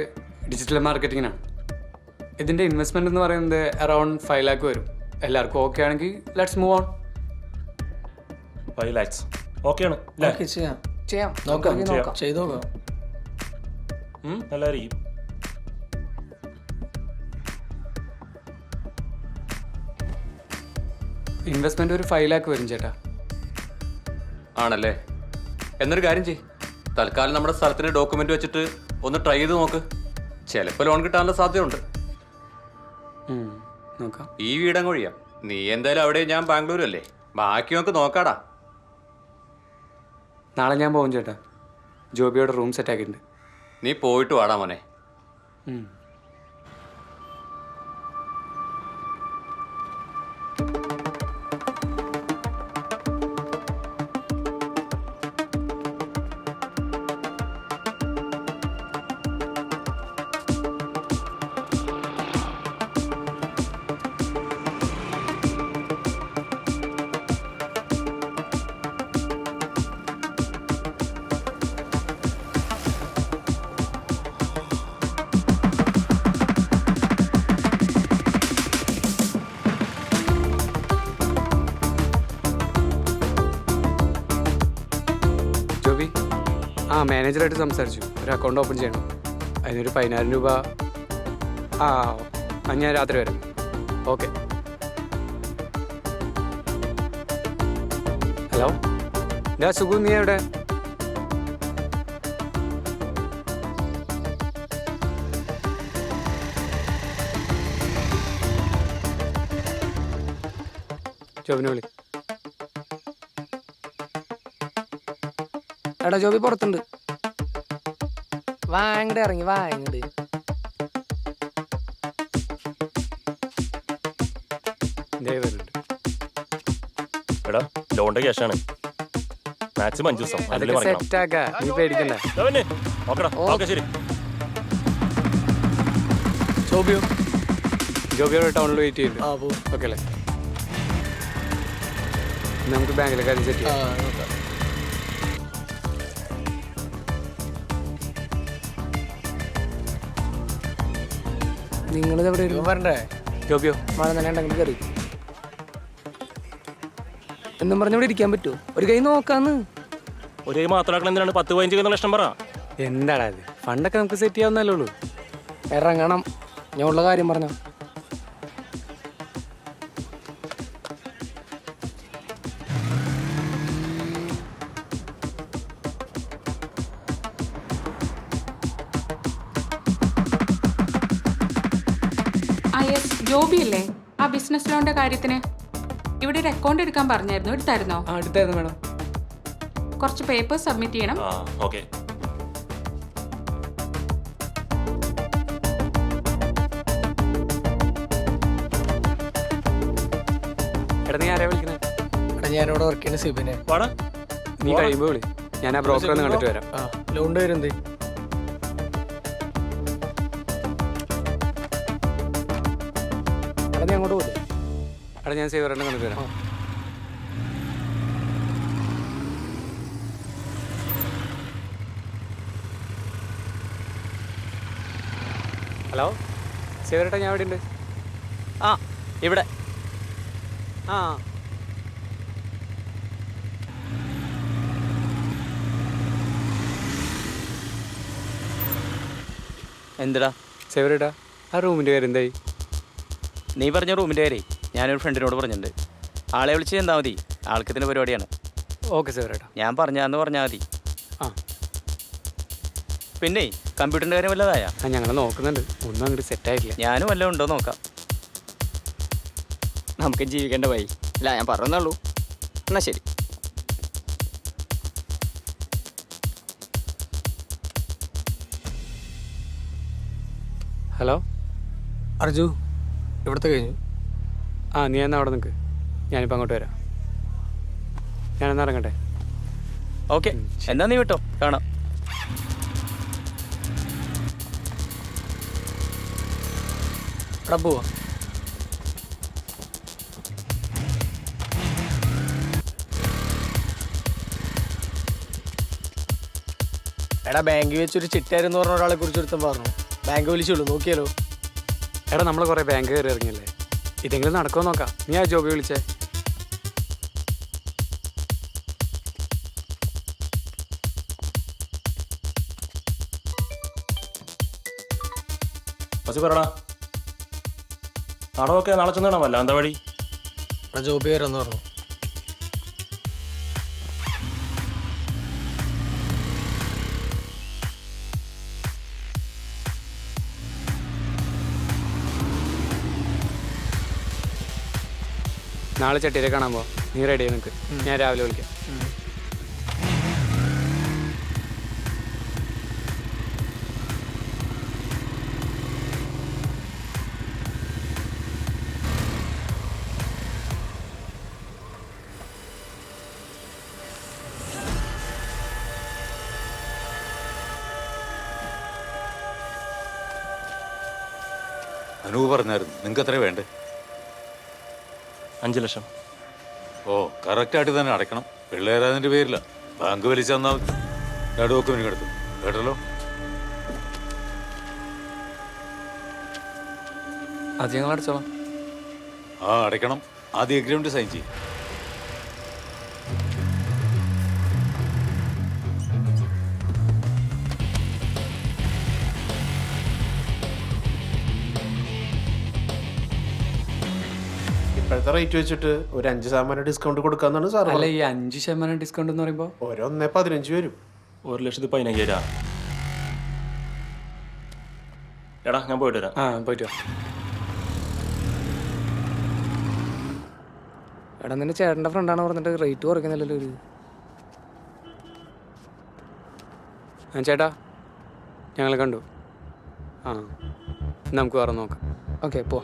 ഡിജിറ്റൽ മാർക്കറ്റിങ്ങിനാണ്. ഇതിൻ്റെ ഇൻവെസ്റ്റ്മെൻറ്റ് എന്ന് പറയുന്നത് അറൗണ്ട് 5 lakh വരും. എല്ലാവർക്കും ഓക്കെ ആണെങ്കിൽ ലെറ്റ്സ് മൂവ് ഓൺ. 5 lakhs ഓക്കെയാണ് അല്ലേ? ഓക്കെ ചെയ്യാം ചെയ്യാം നോക്കാം നോക്കാം ചെയ്തു നോക്കാം. നല്ലതായിരിക്കും. ഇൻവെസ്റ്റ്മെൻറ്റ് ഒരു 5 lakh വരും ചേട്ടാ. ആണല്ലേ? എന്നൊരു കാര്യം ചെയ്യ്, തൽക്കാലം നമ്മുടെ സ്ഥലത്തിന് ഡോക്യുമെന്റ് വെച്ചിട്ട് ഒന്ന് ട്രൈ ചെയ്ത് നോക്ക്. ചിലപ്പോൾ ലോൺ കിട്ടാനുള്ള സാധ്യതയുണ്ട്. നോക്കാം. ഈ വീടങ്ങ് ഒഴിയാം. നീ എന്തായാലും അവിടെ, ഞാൻ ബാംഗ്ലൂരും അല്ലേ, ബാക്കി നമുക്ക് നോക്കാടാ. നാളെ ഞാൻ പോകും ചേട്ടാ. ജോബിയോടെ റൂം സെറ്റ് ആക്കിയിട്ടുണ്ട്. നീ പോയിട്ട് വാടാ മോനെ. ജോബി, മാനേജറായിട്ട് സംസാരിച്ചു. ഒരു അക്കൗണ്ട് ഓപ്പൺ ചെയ്യണം. അതിനൊരു 10,000 രൂപ. ഞാൻ രാത്രി വരാം. ഓക്കെ. ഹലോ, സുഖു, നീ എവിടെ? ജോബിനെ വിളി. എടാ ജോബി പുറത്തുണ്ട്. വാ ഇങ്ങോട്ട് ഇറങ്ങി, വാ ഇങ്ങോട്ട്. എടാ ലോണിന്റെ ക്യാഷാണ്. മാക്സിമം 5 ദിവസം. അതൊക്കെ സെറ്റ് ആക്കാ, നീ പേടിക്കണ്ട. ഓക്കെ ശരി. ജോബിയോടെ ടൗണിൽ വെയിറ്റ് ചെയ്യുന്നു. ഓക്കെ അല്ലേ? നമുക്ക് ബാങ്കിലെ കാര്യം സെറ്റ് ചെയ്യാം. നിങ്ങളിത് എവിടെ വരണ്ടേ? ജോബിയോ മഴ തന്നെ ഉണ്ടെങ്കിൽ കയറി എന്നും പറഞ്ഞ ഇവിടെ ഇരിക്കാൻ പറ്റുമോ? ഒരു കൈ നോക്കാന്ന്. ഒരു കൈ മാത്രമാക്കണം. എന്തിനാണ് 10-15 കൈ ലക്ഷം പറ? എന്താടാ ഇത്? ഫണ്ടൊക്കെ നമുക്ക് സെറ്റ് ചെയ്യാവുന്നല്ലേ ഉള്ളൂ. ഇറങ്ങണം. ഞാൻ ഉള്ള കാര്യം പറഞ്ഞോ. ജോബി അല്ലേ? ആ ബിസിനസ് ലോണിന്റെ കാര്യത്തിന് ഇവിടെ ഒരു അക്കൗണ്ട് എടുക്കാൻ പറഞ്ഞായിരുന്നു. എടുത്തായിരുന്നോ? എടുത്തായിരുന്നു മേഡം. കുറച്ച് പേപ്പേഴ്സ് സബ്മിറ്റ് ചെയ്യണം. ഓക്കെ. എടാ നീ ആരെയാ വിളിക്കുന്നത്? എടാ ഞാനിവിടെ വർക്ക് ചെയ്യുന്ന സിബിനെ. നീ കഴിയുമ്പോൾ വിളി. ഞാൻ ആ ബ്രോക്കറെ ഒന്ന് കണ്ടിട്ട് വരാം. ലോണിന്റെ പേര് എന്തേ? നീ അങ്ങോട്ട് പോലെ. എടാ ഞാൻ സേവറിനെ കണ്ടിട്ട് വരാം. ഹലോ സേവരേട്ടാ, ഞാൻ എവിടെ ഉണ്ട്? ഇവിടെ. എന്തിടാ സേവരേട്ടാ, ആ റൂമിൻ്റെ കാര്യം എന്തായി? നീ പറഞ്ഞ റൂമിൻ്റെ കാര്യം ഞാനൊരു ഫ്രണ്ടിനോട് പറഞ്ഞിട്ടുണ്ട്. ആളെ വിളിച്ച് എന്താ മതി, ആൾക്കത്തിൻ്റെ പരിപാടിയാണ്. ഓക്കെ സേവരേട്ടാ, ഞാൻ പറഞ്ഞാന്ന് പറഞ്ഞാൽ മതി. പിന്നെ കമ്പ്യൂട്ടറിൻ്റെ കാര്യം വല്ലതായ? ഞങ്ങൾ നോക്കുന്നുണ്ട്. ഒന്നും അങ്ങോട്ട് സെറ്റായിട്ടില്ല. ഞാനും വല്ലതും ഉണ്ടോ നോക്കാം. നമുക്ക് ജീവിക്കേണ്ട വഴി അല്ല, ഞാൻ പറഞ്ഞുള്ളൂ. എന്നാ ശരി. ഹലോ അർജു, ഇവിടുത്തെ കഴിഞ്ഞു. നീ എന്നാ അവിടെ നിൽക്ക്, ഞാനിപ്പോൾ അങ്ങോട്ട് വരാം. ഞാനെന്നാ ഇറങ്ങട്ടെ? ഓക്കെ, എന്നാ നീ വിട്ടോ, കാണാം. എടാ പോവാ. എടാ ബാങ്കിൽ വെച്ചൊരു ചിട്ടാരെന്ന് പറഞ്ഞ ഒരാളെ കുറിച്ച് ഒരുത്തം പറഞ്ഞു. ബാങ്ക് വിളിച്ചുള്ളൂ, നോക്കിയാലോ? എടാ നമ്മൾ കുറേ ബാങ്ക് കയറി ഇറങ്ങിയല്ലേ, ഇതെങ്കിലും നടക്കുമോ നോക്കാം. നീ ആ ജോബി വിളിച്ചേ. ഫാസി പറടാ. നാളെ നോക്കിയാൽ നാളെ ചെന്നാണോ വല്ല എന്താ വഴി? എടാ ജോബി വരാന്ന് പറഞ്ഞു. നാളെ ചട്ടിയിലെ കാണാൻ പോ. നീ റെഡി ആയി നിൽക്ക്, ഞാൻ രാവിലെ വിളിക്കാം. അനൂപ് പറഞ്ഞായിരുന്നു നിങ്ങൾക്ക് എത്ര വേണ്ടേ? 5 ലക്ഷം. ഓ കറക്റ്റായിട്ട് തന്നെ അടയ്ക്കണം. പിള്ളേരതിൻ്റെ പേരില്ല. ബാങ്ക് വലിച്ചു തന്നാൽ ഡോക്യുമെന്റ് എടുത്തു കേട്ടല്ലോ. അത് ഞങ്ങൾ അടച്ചോളാം. ആ അടയ്ക്കണം. ആദ്യം എഗ്രിമെന്റ് സൈൻ ചെയ്യും. ഇപ്പോഴത്തെ റേറ്റ് വെച്ചിട്ട് ഒരു 5% ഡിസ്കൗണ്ട് കൊടുക്കാന്നാണ് സാർ. അല്ല, ഈ 5% ഡിസ്കൗണ്ട് എന്ന് പറയുമ്പോൾ ഒരു 1.15 വരും. 1,15,000. എടാ ഞാൻ പോയിട്ട് വരാം. ആ പോയിട്ട് വാ. എടാ നിന്റെ ചേട്ടൻ്റെ ഫ്രണ്ടാണ് പറഞ്ഞിട്ട് റേറ്റ് കുറയ്ക്കുന്നില്ലല്ലോ ഒരു. ചേട്ടാ ഞങ്ങൾ കണ്ടു. ആ നമുക്ക് വേറെ നോക്കാം. ഓക്കെ പോ.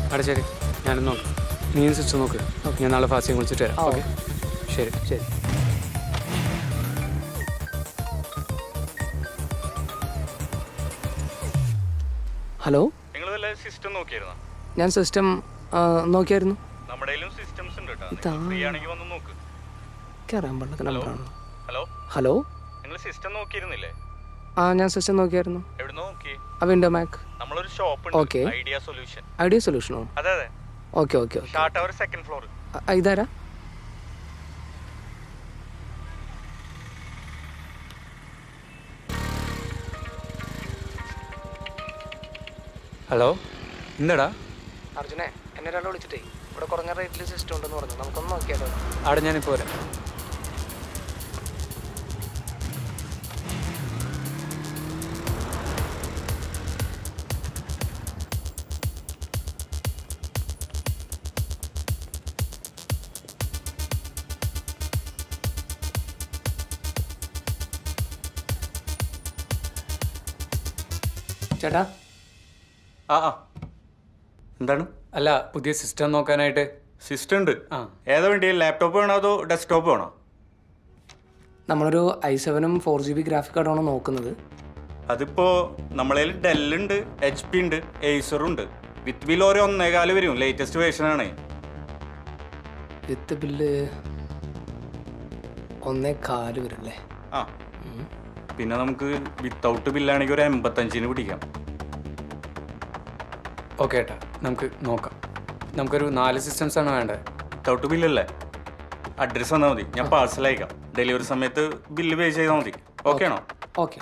അവിടെ ശരി, ഞാനും നോക്കാം. നീ സിസ്റ്റം നോക്ക്. ഞാൻ നാളെ ഫാസ്റ്റിനെ വിളിച്ചിട്ട് വരാം. ഓക്കെ ശരി ശരി. ഹലോ, നിങ്ങൾ വല്ല സിസ്റ്റം നോക്കിയിരുന്നോ? ഞാൻ സിസ്റ്റം നോക്കിയായിരുന്നു. നമ്മുടെ സിസ്റ്റംസ് ഉണ്ട് കേട്ടോ. ഇതാ ഫ്രീ ആണെങ്കിൽ വന്ന് നോക്ക്. അറിയാൻ പാടില്ലാത്ത നമ്പറാണ്. ഹലോ ഹലോ, നിങ്ങൾ സിസ്റ്റം നോക്കിയിരുന്നില്ലേ? ആ ഞാൻ സിസ്റ്റം നോക്കിയായിരുന്നു. എവിടെ നോക്കി? ആ വിൻഡോ മാക്. നമ്മളൊരു ഷോപ്പ് ഓക്കെ. ഉണ്ട്, ഐഡിയ സൊല്യൂഷൻ. ഐഡിയ സൊല്യൂഷനോ? അതെ അതെ. Okay okay okay. ഷാർട്ട് അവർ 2nd ഫ്ലോർ. ഇതാരാ? ഹലോ, എന്താടാ? അർജുനെ, എന്നെ ഒരാൾ വിളിച്ചിട്ടേ ഇവിടെ കുറഞ്ഞ റേറ്റിൽ സിസ്റ്റം ഉണ്ടെന്ന് പറഞ്ഞു. നമുക്കൊന്ന് നോക്കിയാലോ? അവിടെ ഞാനിപ്പോൾ വരാം. ചേട്ടാ. ആ എന്താണ്? അല്ല, പുതിയ സിസ്റ്റം നോക്കാനായിട്ട്. സിസ്റ്റം ഉണ്ട്. ആ ഏതാ വേണ്ടി? ലാപ്ടോപ്പ് വേണോ അതോ ഡെസ്ക്ടോപ്പ് വേണോ? നമ്മളൊരു i7 4GB ഗ്രാഫിക് കാർഡാണ് നോക്കുന്നത്. അതിപ്പോ നമ്മളതിൽ ഡെല്ലുണ്ട്, HP ഉണ്ട്, ഏസറും ഉണ്ട്. വിത്ത് ബിൽ ഒരു 1.25 വരും. ലേറ്റസ്റ്റ് വേർഷൻ ആണ്. വിത്ത് ബില്ല് 1.25 വരും അല്ലേ? ആ പിന്നെ നമുക്ക് വിത്തൗട്ട് ബില്ലാണെങ്കിൽ ഒരു 85-ന് പിടിക്കാം. ഓക്കെ ഏട്ടാ, നമുക്ക് നോക്കാം. നമുക്കൊരു 4 സിസ്റ്റംസ് ആണ് വേണ്ടത്. വിത്തൗട്ട് ബില്ലല്ലേ? അഡ്രസ്സ് തന്നാൽ മതി, ഞാൻ പാഴ്സൽ അയക്കാം. ഡെലിവറി സമയത്ത് ബില്ല് പേ ചെയ്താൽ മതി. ഓക്കെ ആണോ? ഓക്കെ.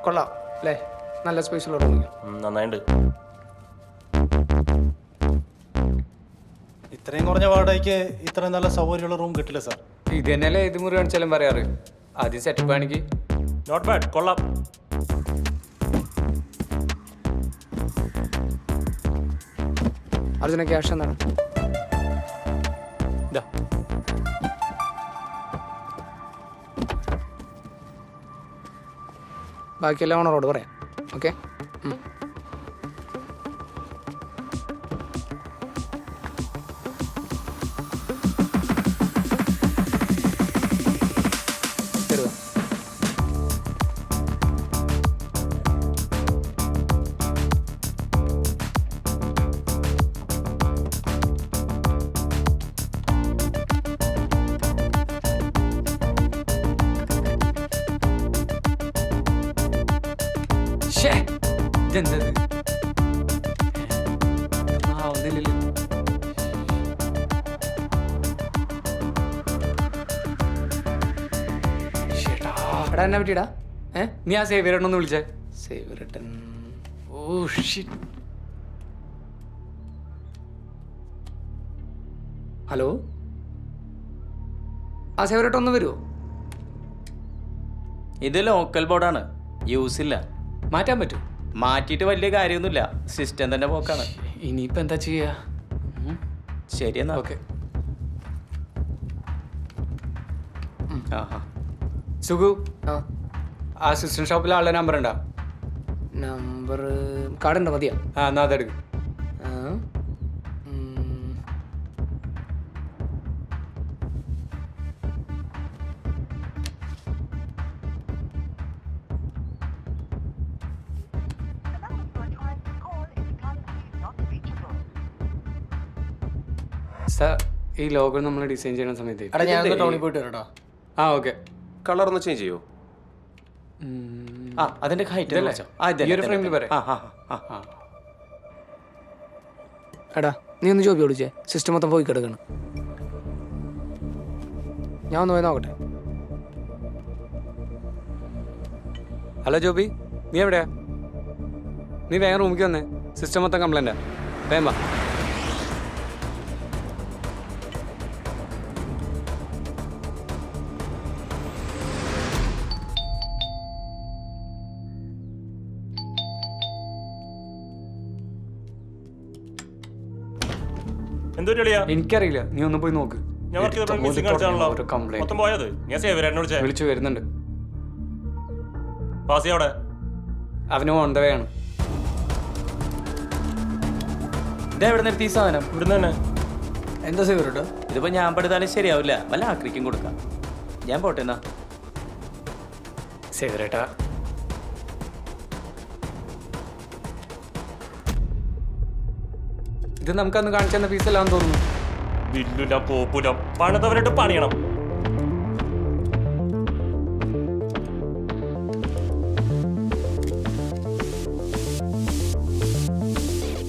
കൊള്ളാം അല്ലേ? നല്ല സ്പേസ് ഉള്ള. നന്നായിട്ടുണ്ട്. ഇത്രയും കുറഞ്ഞ വാടകയ്ക്ക് ഇത്രയും നല്ല സൗകര്യമുള്ള റൂം കിട്ടില്ല സാർ. ഇത് തന്നെയല്ലേ ഏത് മുറി കാണിച്ചാലും പറയാറ്. ആദ്യം സെറ്റപ്പ് ആണെങ്കിൽ നോട്ട് ബാഡ്, കൊള്ളാം. അർജുന ക്യാഷ് എന്താണ്? ഇതാ. ബാക്കിയെല്ലാം ഓണറോട് പറയാം. ഓക്കെ. ഇതെന്തത്? ഒന്നില്ലല്ലോ. എടാ എന്നെ പറ്റിയിടാ. നീ ആ സേവിയറേട്ടനൊന്ന് വിളിച്ചേ. സേവിയറേട്ടൻ. Oh shit. ഹലോ, ആ സേവിയറേട്ടൻ ഒന്ന് വരുമോ? ഇത് ലോക്കൽ ബോർഡാണ്, യൂസ് ഇല്ല. മാറ്റാൻ പറ്റും? മാറ്റിയിട്ട് വലിയ കാര്യമൊന്നുമില്ല, സിസ്റ്റം തന്നെ പോക്കാണ്. ഇനിയിപ്പോൾ എന്താ ചെയ്യുക? ശരി എന്നാ. ഓക്കെ. സുഖു, ആ സിസ്റ്റം ഷോപ്പിലെ ആളുടെ നമ്പർ ഉണ്ടാ? നമ്പർ കാർഡുണ്ടോ? മതിയാ? ആ എന്നാ അതെടുക്കും. ഈ ലോഗോ നമ്മൾ ഡിസൈൻ ചെയ്യുന്ന സമയത്ത് എടാ ഞാൻ ടൗണിൽ പോയിട്ട് വരാം. ആ ഓക്കെ. കളർ ഒന്ന് ചേഞ്ച് ചെയ്യോ? ആ അതിന്റെ ഹൈറ്റ് ഈ ഒരു ഫ്രെയിമിൽ പറയാം. എടാ നീ ഒന്ന് ജോബി വിളിച്ചേ, സിസ്റ്റം മൊത്തം പോയി കിടക്കണം. ഞാൻ ഒന്ന് പോയി നോക്കട്ടെ. ഹലോ ജോബി, നീ എവിടെയാ? നീ വേഗം റൂമിലേക്ക് വന്നേ, സിസ്റ്റം മൊത്തം കംപ്ലൈൻറ്റാ. വേഗം വാ. എനിക്കറിയില്ല, നീ ഒന്ന് പോയി നോക്ക്. വിളിച്ചു വരുന്നുണ്ട്. അവന് ഓൺ ദ വേ ആണ്. ഇതെവിടെ നിർത്തി ഈ സാധനം? ഇവിടുന്ന് തന്നെ. എന്താ സേവിയറേട്ടാ? ഇതിപ്പോ ഞാൻ പെടുത്താലും ശരിയാവില്ല, വല്ല ആക്രിക്കും കൊടുക്കാം. ഞാൻ പോട്ടെ എന്നാ. സേവിയറേട്ടാ, ഇത് നമുക്കന്ന് കാണിച്ചെന്ന പീസല്ലാന്ന് തോന്നുന്നു. വില്ലുല കോപ്പുല പണിതവരായിട്ട് പണിയണം.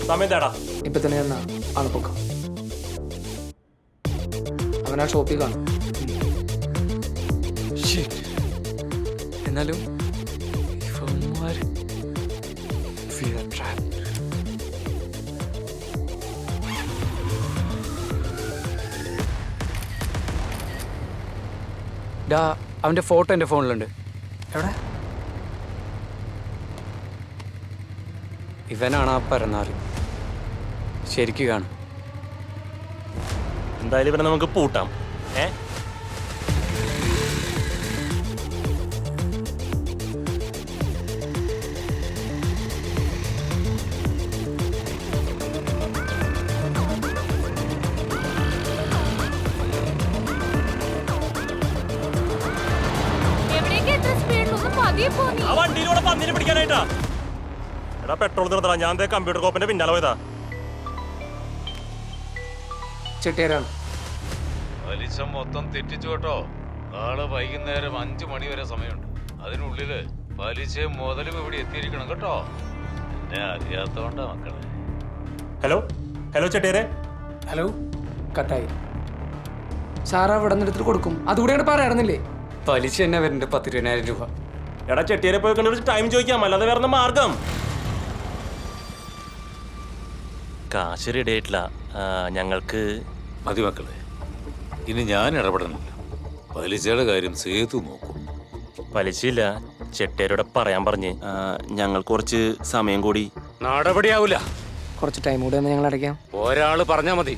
സമയം തേടാ. ഇപ്പൊ തന്നെ എന്നാ ആളെ പൊക്കാം. അവനാ ഷോപ്പിൽ കാണും. എന്നാലും അവന്റെ ഫോട്ടോ എന്റെ ഫോണിലുണ്ട്. എവിടെ? ഇവനാണ് ആ പരന്നാറി. ശരിക്കും കാണും. എന്തായാലും ഇവനെ നമുക്ക് പൂട്ടാം. ആ വണ്ടിയിലൂടെ പന്നിനെ പിടിക്കാനായിട്ടാ. എടാ പെട്രോൾ നിർത്തടാ, ഞാൻ കമ്പ്യൂട്ടർ കോപ്പിന്റെ പിന്നാലെ പോയതാ. ചെട്ടിയാരാണ്. പലിശ മൊത്തം തെറ്റിച്ചു കേട്ടോ. നാളെ വൈകുന്നേരം 5 മണി വരെ സമയമുണ്ട്. അതിനുള്ളില് പലിശയും മുതലും ഇവിടെ എത്തിയിരിക്കണം കേട്ടോ. എന്നെ അറിയാത്തോണ്ടാ മക്കളെ. ഹലോ ഹലോ ചെട്ടിയാരെ. ഹലോ, കട്ടായി. സാറാ ഇവിടെ നിന്ന് എടുത്തിട്ട് കൊടുക്കും. അതുകൂടെ പറയാറുന്നില്ലേ? പലിശ തന്നെ വരുന്നുണ്ട് 10,000 രൂപ. എടാ ചെട്ടിയാരെ പോയി കണ്ടു ടൈം ചോദിക്കാം, അല്ലാതെ വേറെ മാർഗം. കാശ് റെഡി ആയിട്ടില്ല. ഞങ്ങൾക്ക് മതി മക്കളെ, ഇനി ഞാൻ ഇടപെടണില്ല. പലിശയുടെ കാര്യം സേതു നോക്കും. പലിശയില്ല, ചെട്ടിയാരോടെ പറയാൻ പറഞ്ഞ്. ഞങ്ങൾ കുറച്ച് സമയം കൂടി. നടപടിയാവൂല. കുറച്ച് ടൈം കൂടി ഒന്ന് ഞങ്ങൾ അടയ്ക്കാം. ഒരാള് പറഞ്ഞാ മതി.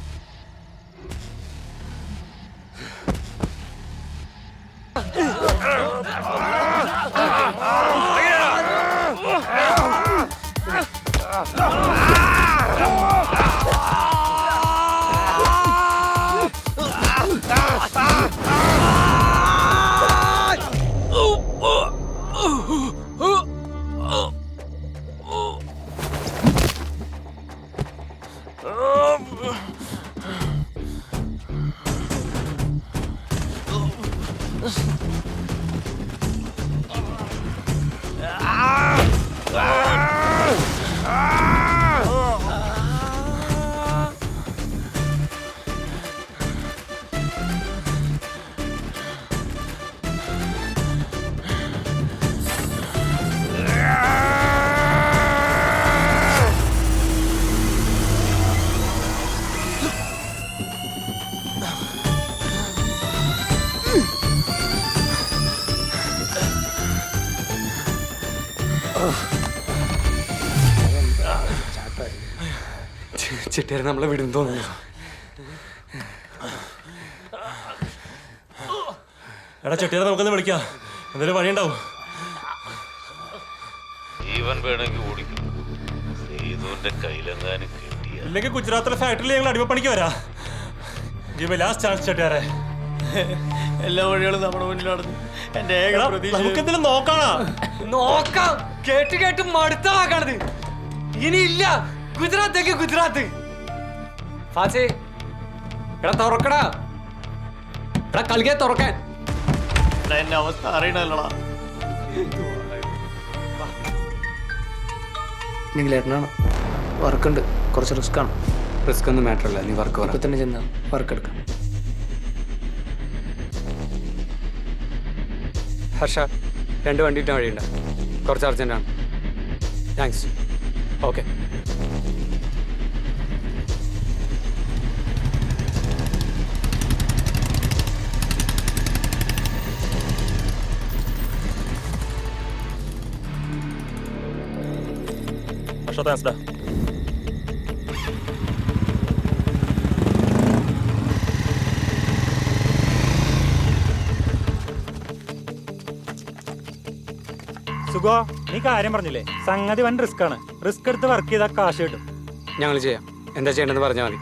ചെട്ടിയാരെ നമ്മളെ വിടും തോന്നുന്നു. എടാ ചെട്ടിയാരെ നമുക്കൊന്ന് വിളിക്കാം, എന്തെങ്കിലും വഴിയുണ്ടാവും. ജീവൻ വേണമെങ്കിൽ ഓടിക്കും. സേതുവിന്റെ കയ്യിലെങ്ങാനും കിട്ടിയ ഇല്ലെങ്കിൽ ഗുജറാത്തിലെ ഫാക്ടറിയിൽ ഞങ്ങൾ അടിമപ്പണിക്ക് വരാം. ഗിവ് എ ലാസ്റ്റ് ചാൻസ് ചെട്ടിയാരെ. എല്ലാ വഴികളും നമ്മുടെ മുന്നിലാണ്. എന്റെ നമുക്കെന്തെങ്കിലും നോക്കാണോ? നോക്കാം. കേട്ട് കേട്ട് മടുത്താണത്. ഇനിയില്ല. ഗുജറാത്തേക്ക് ഗുജറാത്ത്. ഫാസി എടാ തുറക്കടാ. എടാ കളിക്കാൻ തുറക്കാൻ. എന്റെ അവസ്ഥ അറിയണല്ലോടാ. നിങ്ങളേട്ടനാണ് വർക്കുണ്ട്, കുറച്ച് റിസ്ക് ആണ്. റിസ്ക് ഒന്നും മാറ്റർ അല്ല. നീ വർക്ക് ഇപ്പൊ തന്നെ ചെന്നാൽ വർക്ക് എടുക്കാം. ഹർഷ 2 വണ്ടിയിട്ട് വഴിയുണ്ട്. കുറച്ച് അർജന്റാണ്. താങ്ക്സ്. ഓക്കെ. പക്ഷേ താങ്ക്സ് ഡാ. സുഖോ, നീ കാര്യം പറഞ്ഞില്ലേ, സംഗതി വൻ റിസ്ക് ആണ്. റിസ്ക് എടുത്ത് വർക്ക് ചെയ്താൽ കാശ് കിട്ടും. ഞങ്ങൾ ചെയ്യാം. എന്താ ചെയ്യേണ്ടതെന്ന് പറഞ്ഞാൽ മതി.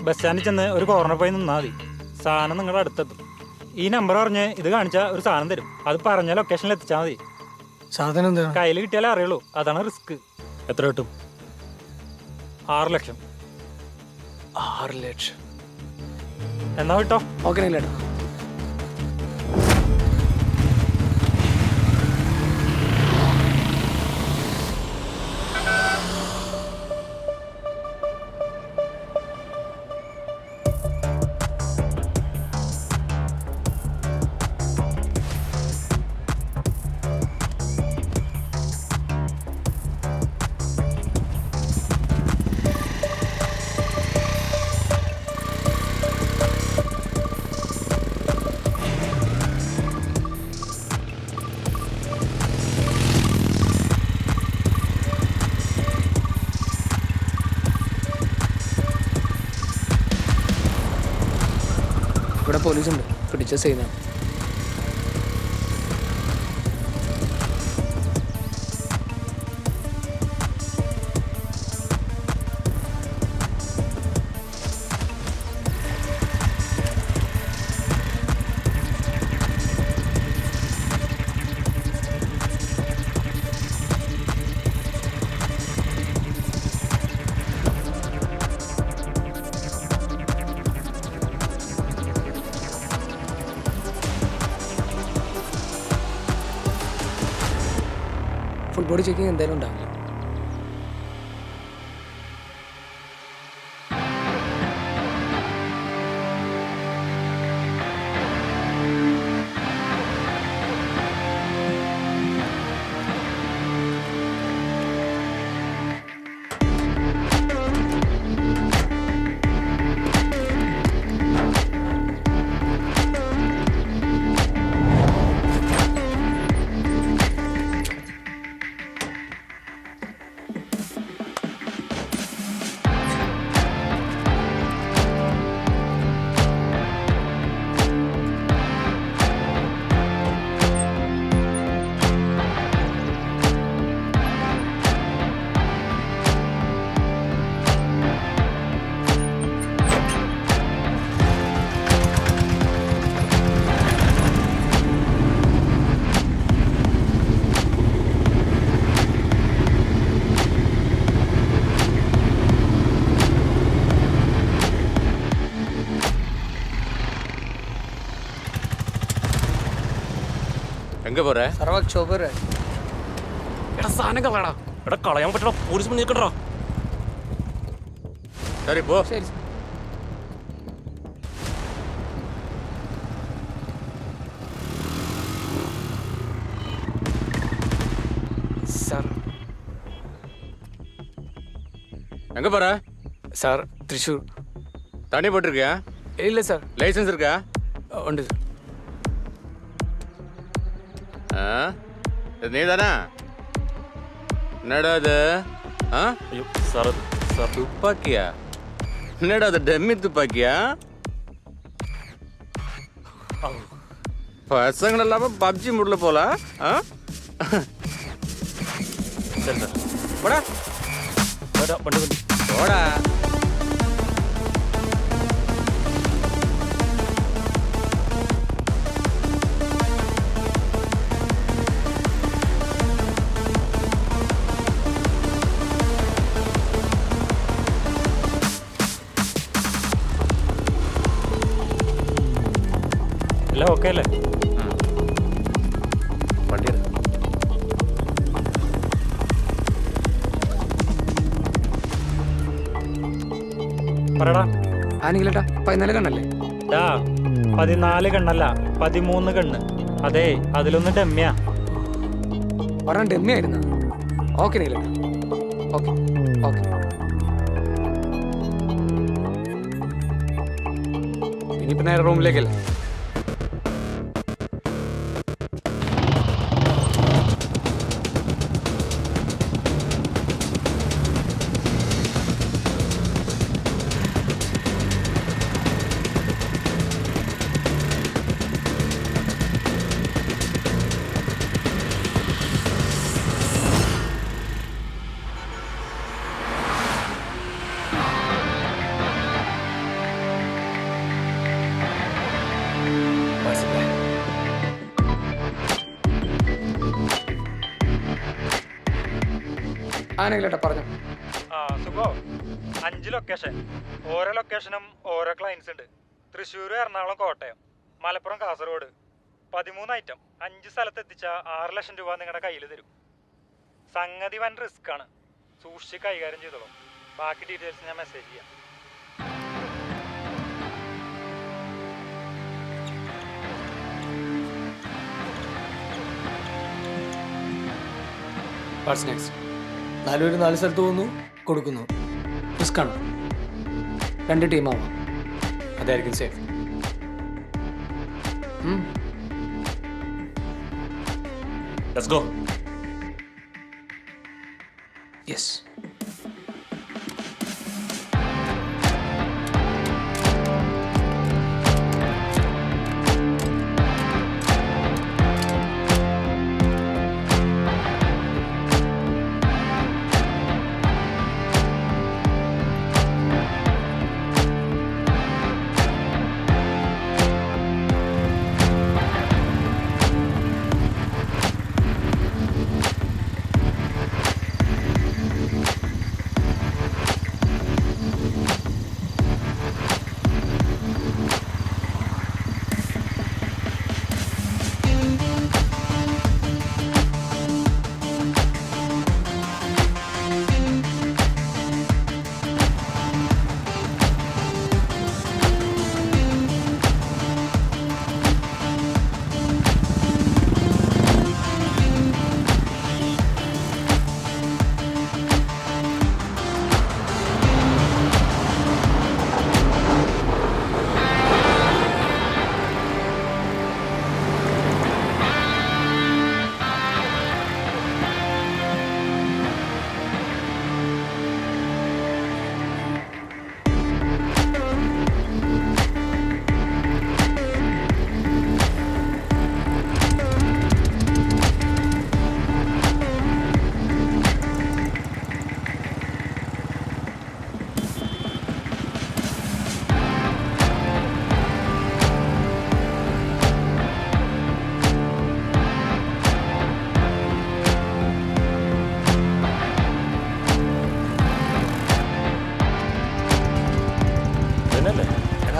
ബസ് സ്റ്റാൻഡിൽ ചെന്ന് ഒരു കോർണർ പോയി നിന്നാൽ മതി. സാധനം നിങ്ങളുടെ അടുത്തെത്തും. ഈ നമ്പർ പറഞ്ഞ് ഇത് കാണിച്ചാൽ ഒരു സാധനം തരും. അത് പറഞ്ഞ ലൊക്കേഷനിൽ എത്തിച്ചാൽ മതി. സാധനം എന്താ കയ്യിൽ കിട്ടിയാലേ അറിയുള്ളൂ. അതാണ് റിസ്ക്. എത്ര കിട്ടും? 6 ലക്ഷം. 6 ലക്ഷം. എന്നാ കിട്ടോ? ഓക്കെ നിങ്ങളേട്ടാ. ഇവിടെ പോലീസുണ്ട്. പിടിച്ച സീനാണ്. ഫുൾ ബോഡി ചെക്കിങ് എന്തായാലും ഉണ്ടാവില്ല. എങ്ക പോറേ സാറേ വർക്ക്ഷോപ്പ് വരെ. എടാ സാധനം കളയടാ. എടാ കളയാൻ പറ്റടാ, പോലീസ് മുന്നിൽ നിൽക്കണ്ടാ. ശരി പോ. ശരി സാർ. எங்க போற? സാർ തൃശ്ശൂർ. தண்ணி போட்டிருக்கியா? ഇല്ല സാർ. லைசன்ஸ் இருக்கா? ഉണ്ട് സാർ. இது நீதானா? என்னடா இது? അയ്യോ സാർ സാർ துப்பாக்கியா? என்னடா அது டெம்மி துப்பாக்கியா? பசங்க இல்லாம பப்ஜி முடியல போல. ശരി സാർ. போடா വണ്ടി വണ്ടി போடா. എല്ലാം ഓക്കെ അല്ലേ? വണ്ടി എടുക്കാം. പറയടാ. ആണെങ്കിലേട്ടാ 14 കണ്ണല്ലേ? 14 കണ്ണല്ല, 13 കണ്ണ്. അതെ, അതിലൊന്ന് ഡമ്മിയാ. പറഞ്ഞ ഡെമ്മിയായിരുന്ന? ഓക്കെ നീലേട്ടാ, ഓക്കെ ഓക്കെ. ഇനിയിപ്പോൾ നേരെ റൂമിലേക്കല്ലേ? ആണെങ്കിലേട്ടാ പറഞ്ഞു. സുഖോ. 5 ലൊക്കേഷൻ, ഓരോ ലൊക്കേഷനും ഓരോ ക്ലയൻസ് ഉണ്ട്. തൃശ്ശൂർ, എറണാകുളം, കോട്ടയം, മലപ്പുറം, കാസർഗോഡ്. 13 ഐറ്റം 5 സ്ഥലത്ത് എത്തിച്ച 6 ലക്ഷം രൂപ നിങ്ങളുടെ കയ്യിൽ തരും. സംഗതി വൻ റിസ്ക് ആണ്, സൂക്ഷിച്ച് കൈകാര്യം ചെയ്തോളൂ. ബാക്കി ഡീറ്റെയിൽസ് ഞാൻ മെസ്സേജ് ചെയ്യാം. What's next? 4 പേര് 4 സ്ഥലത്ത് പോകുന്നു, കൊടുക്കുന്നു. റിസ്ക്കാണ്. 2 ടീമാവാം. അതായിരിക്കും സേഫ്. Let's go. യെസ്.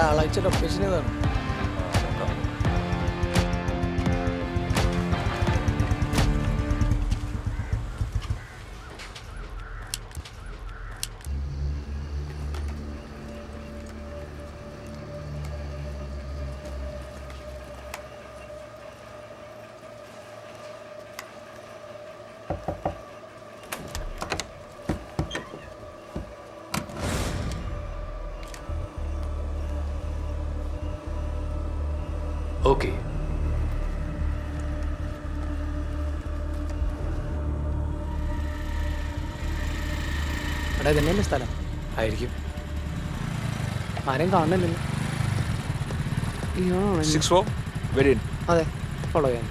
ആളാഴ്ച ലൊക്കേഷൻ ഇതാണ്. ഓക്കെ. എടാ ഇതന്നെയല്ലേ സ്ഥലം? ആയിരിക്കും. ആരെയും കാണുന്നില്ലല്ലോ. അതെ, ഫോളോ ചെയ്യാൻ.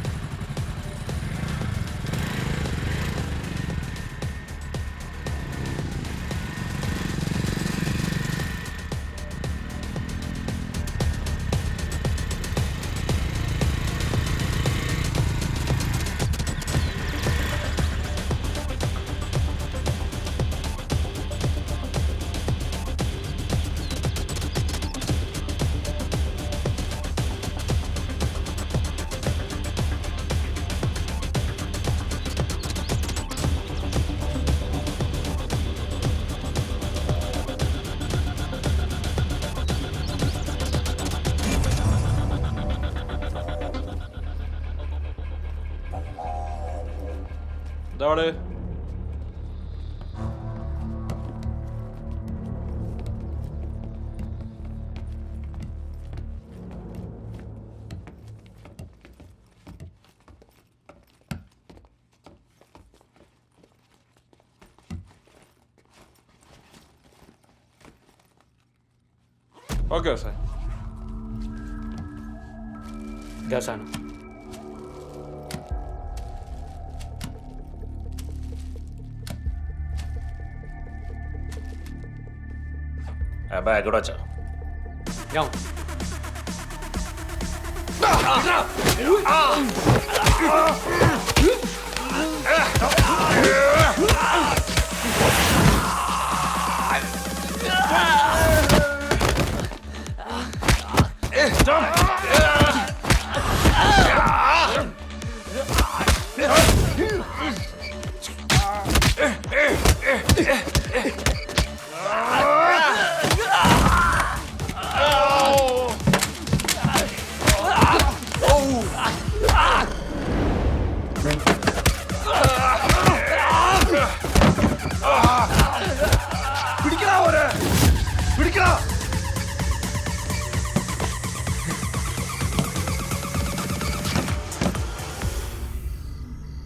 ഇതവിടെ ഓക്കെ സാർ. ഇതാസാണ്. ബാഗ് ഇവിടെ വെച്ചോ. ഞാൻ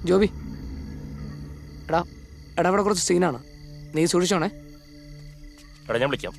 ജോബി, എടാ എടാ ഇവിടെ കുറച്ച് സീനാണ്, നീ സൂക്ഷിച്ചോണേ. എടാ ഞാൻ വിളിക്കാം.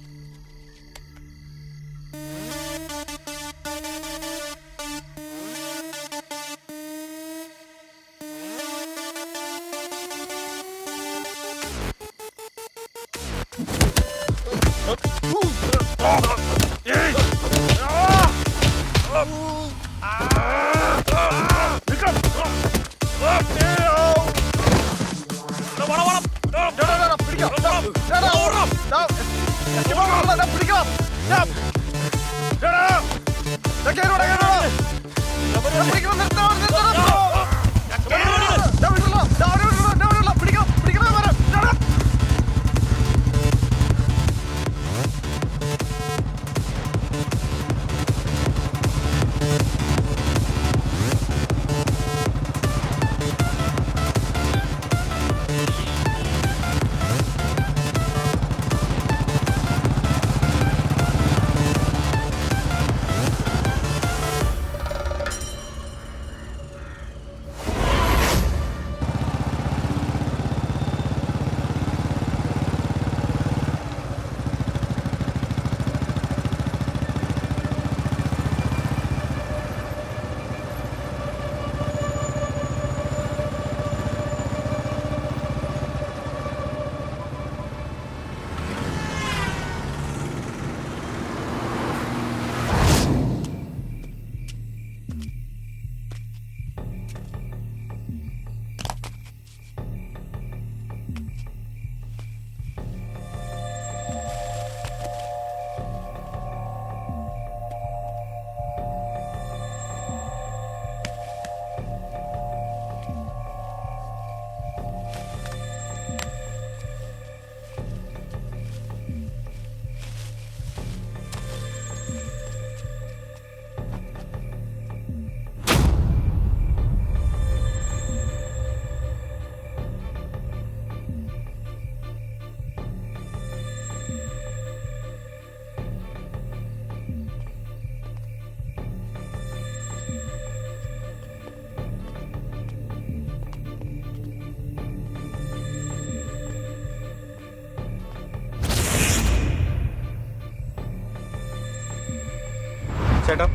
ചേട്ടാ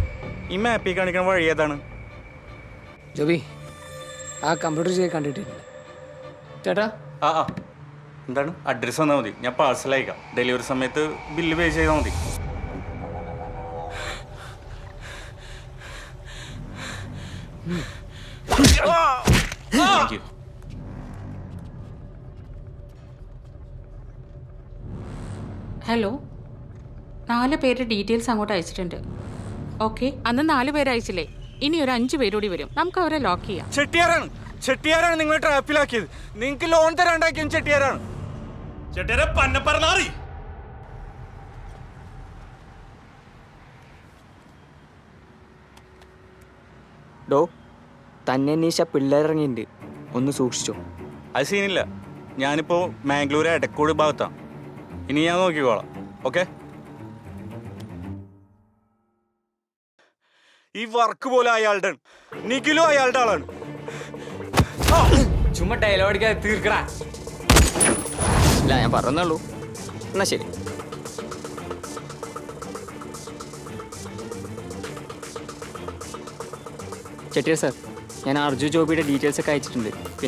ഈ മാപ്പിൽ കാണിക്കുന്ന വഴി ഏതാണ്? ജോബി ആ കമ്പ്യൂട്ടർ ചെയ്ത് കണ്ടിട്ടില്ല ചേട്ടാ. ആ ആ എന്താണ്? അഡ്രസ്സ് തന്നാൽ മതി, ഞാൻ പാഴ്സൽ അയക്കാം. ഡെലിവറി സമയത്ത് ബില്ല് പേ ചെയ്താൽ മതി. Thank you. ഹലോ, 4 പേരുടെ ഡീറ്റെയിൽസ് അങ്ങോട്ട് അയച്ചിട്ടുണ്ട്. ഓക്കെ, അന്ന് 4 പേര് അയച്ചില്ലേ? ഇനി ഒരു 5 പേരോടി വരും. നമുക്ക് അവരെ ലോക്ക് ചെയ്യാം. ചെട്ടിയാരാണ് നിങ്ങൾ ട്രാപ്പിലാക്കിയത്. നിങ്ങൾക്ക് ലോൺ തരാണ്ടാക്കിയും ചെട്ടിയാരാണ്. ചെട്ടിയാരെ പന്നപ്പറന്നാറി. ഡോ തന്നെ അന്വേഷിച്ച പിള്ളേരിറങ്ങിയിട്ടുണ്ട്, ഒന്ന് സൂക്ഷിച്ചോ. അത് സീനില്ല, ഞാനിപ്പോൾ മാംഗ്ലൂർ എടക്കോട് ഭാഗത്താണ്. ഇനി ഞാൻ നോക്കിക്കോളാം. ഓക്കെ, ഈ വർക്ക് പോലെ അയാളുടെ നിഖിലും അയാളുടെ ആളാണ്. ചുമ്മാ ഡയലോഗ് അടിക്കാതെ തീർക്കടാ. ഇല്ല, ഞാൻ പറഞ്ഞുള്ളൂ. എന്നാ ശരി. ചെട്ടിയാർ സാർ, ഞാൻ അർജു ജോബിയുടെ ഡീറ്റെയിൽസ് ഒക്കെ അയച്ചിട്ടുണ്ട്.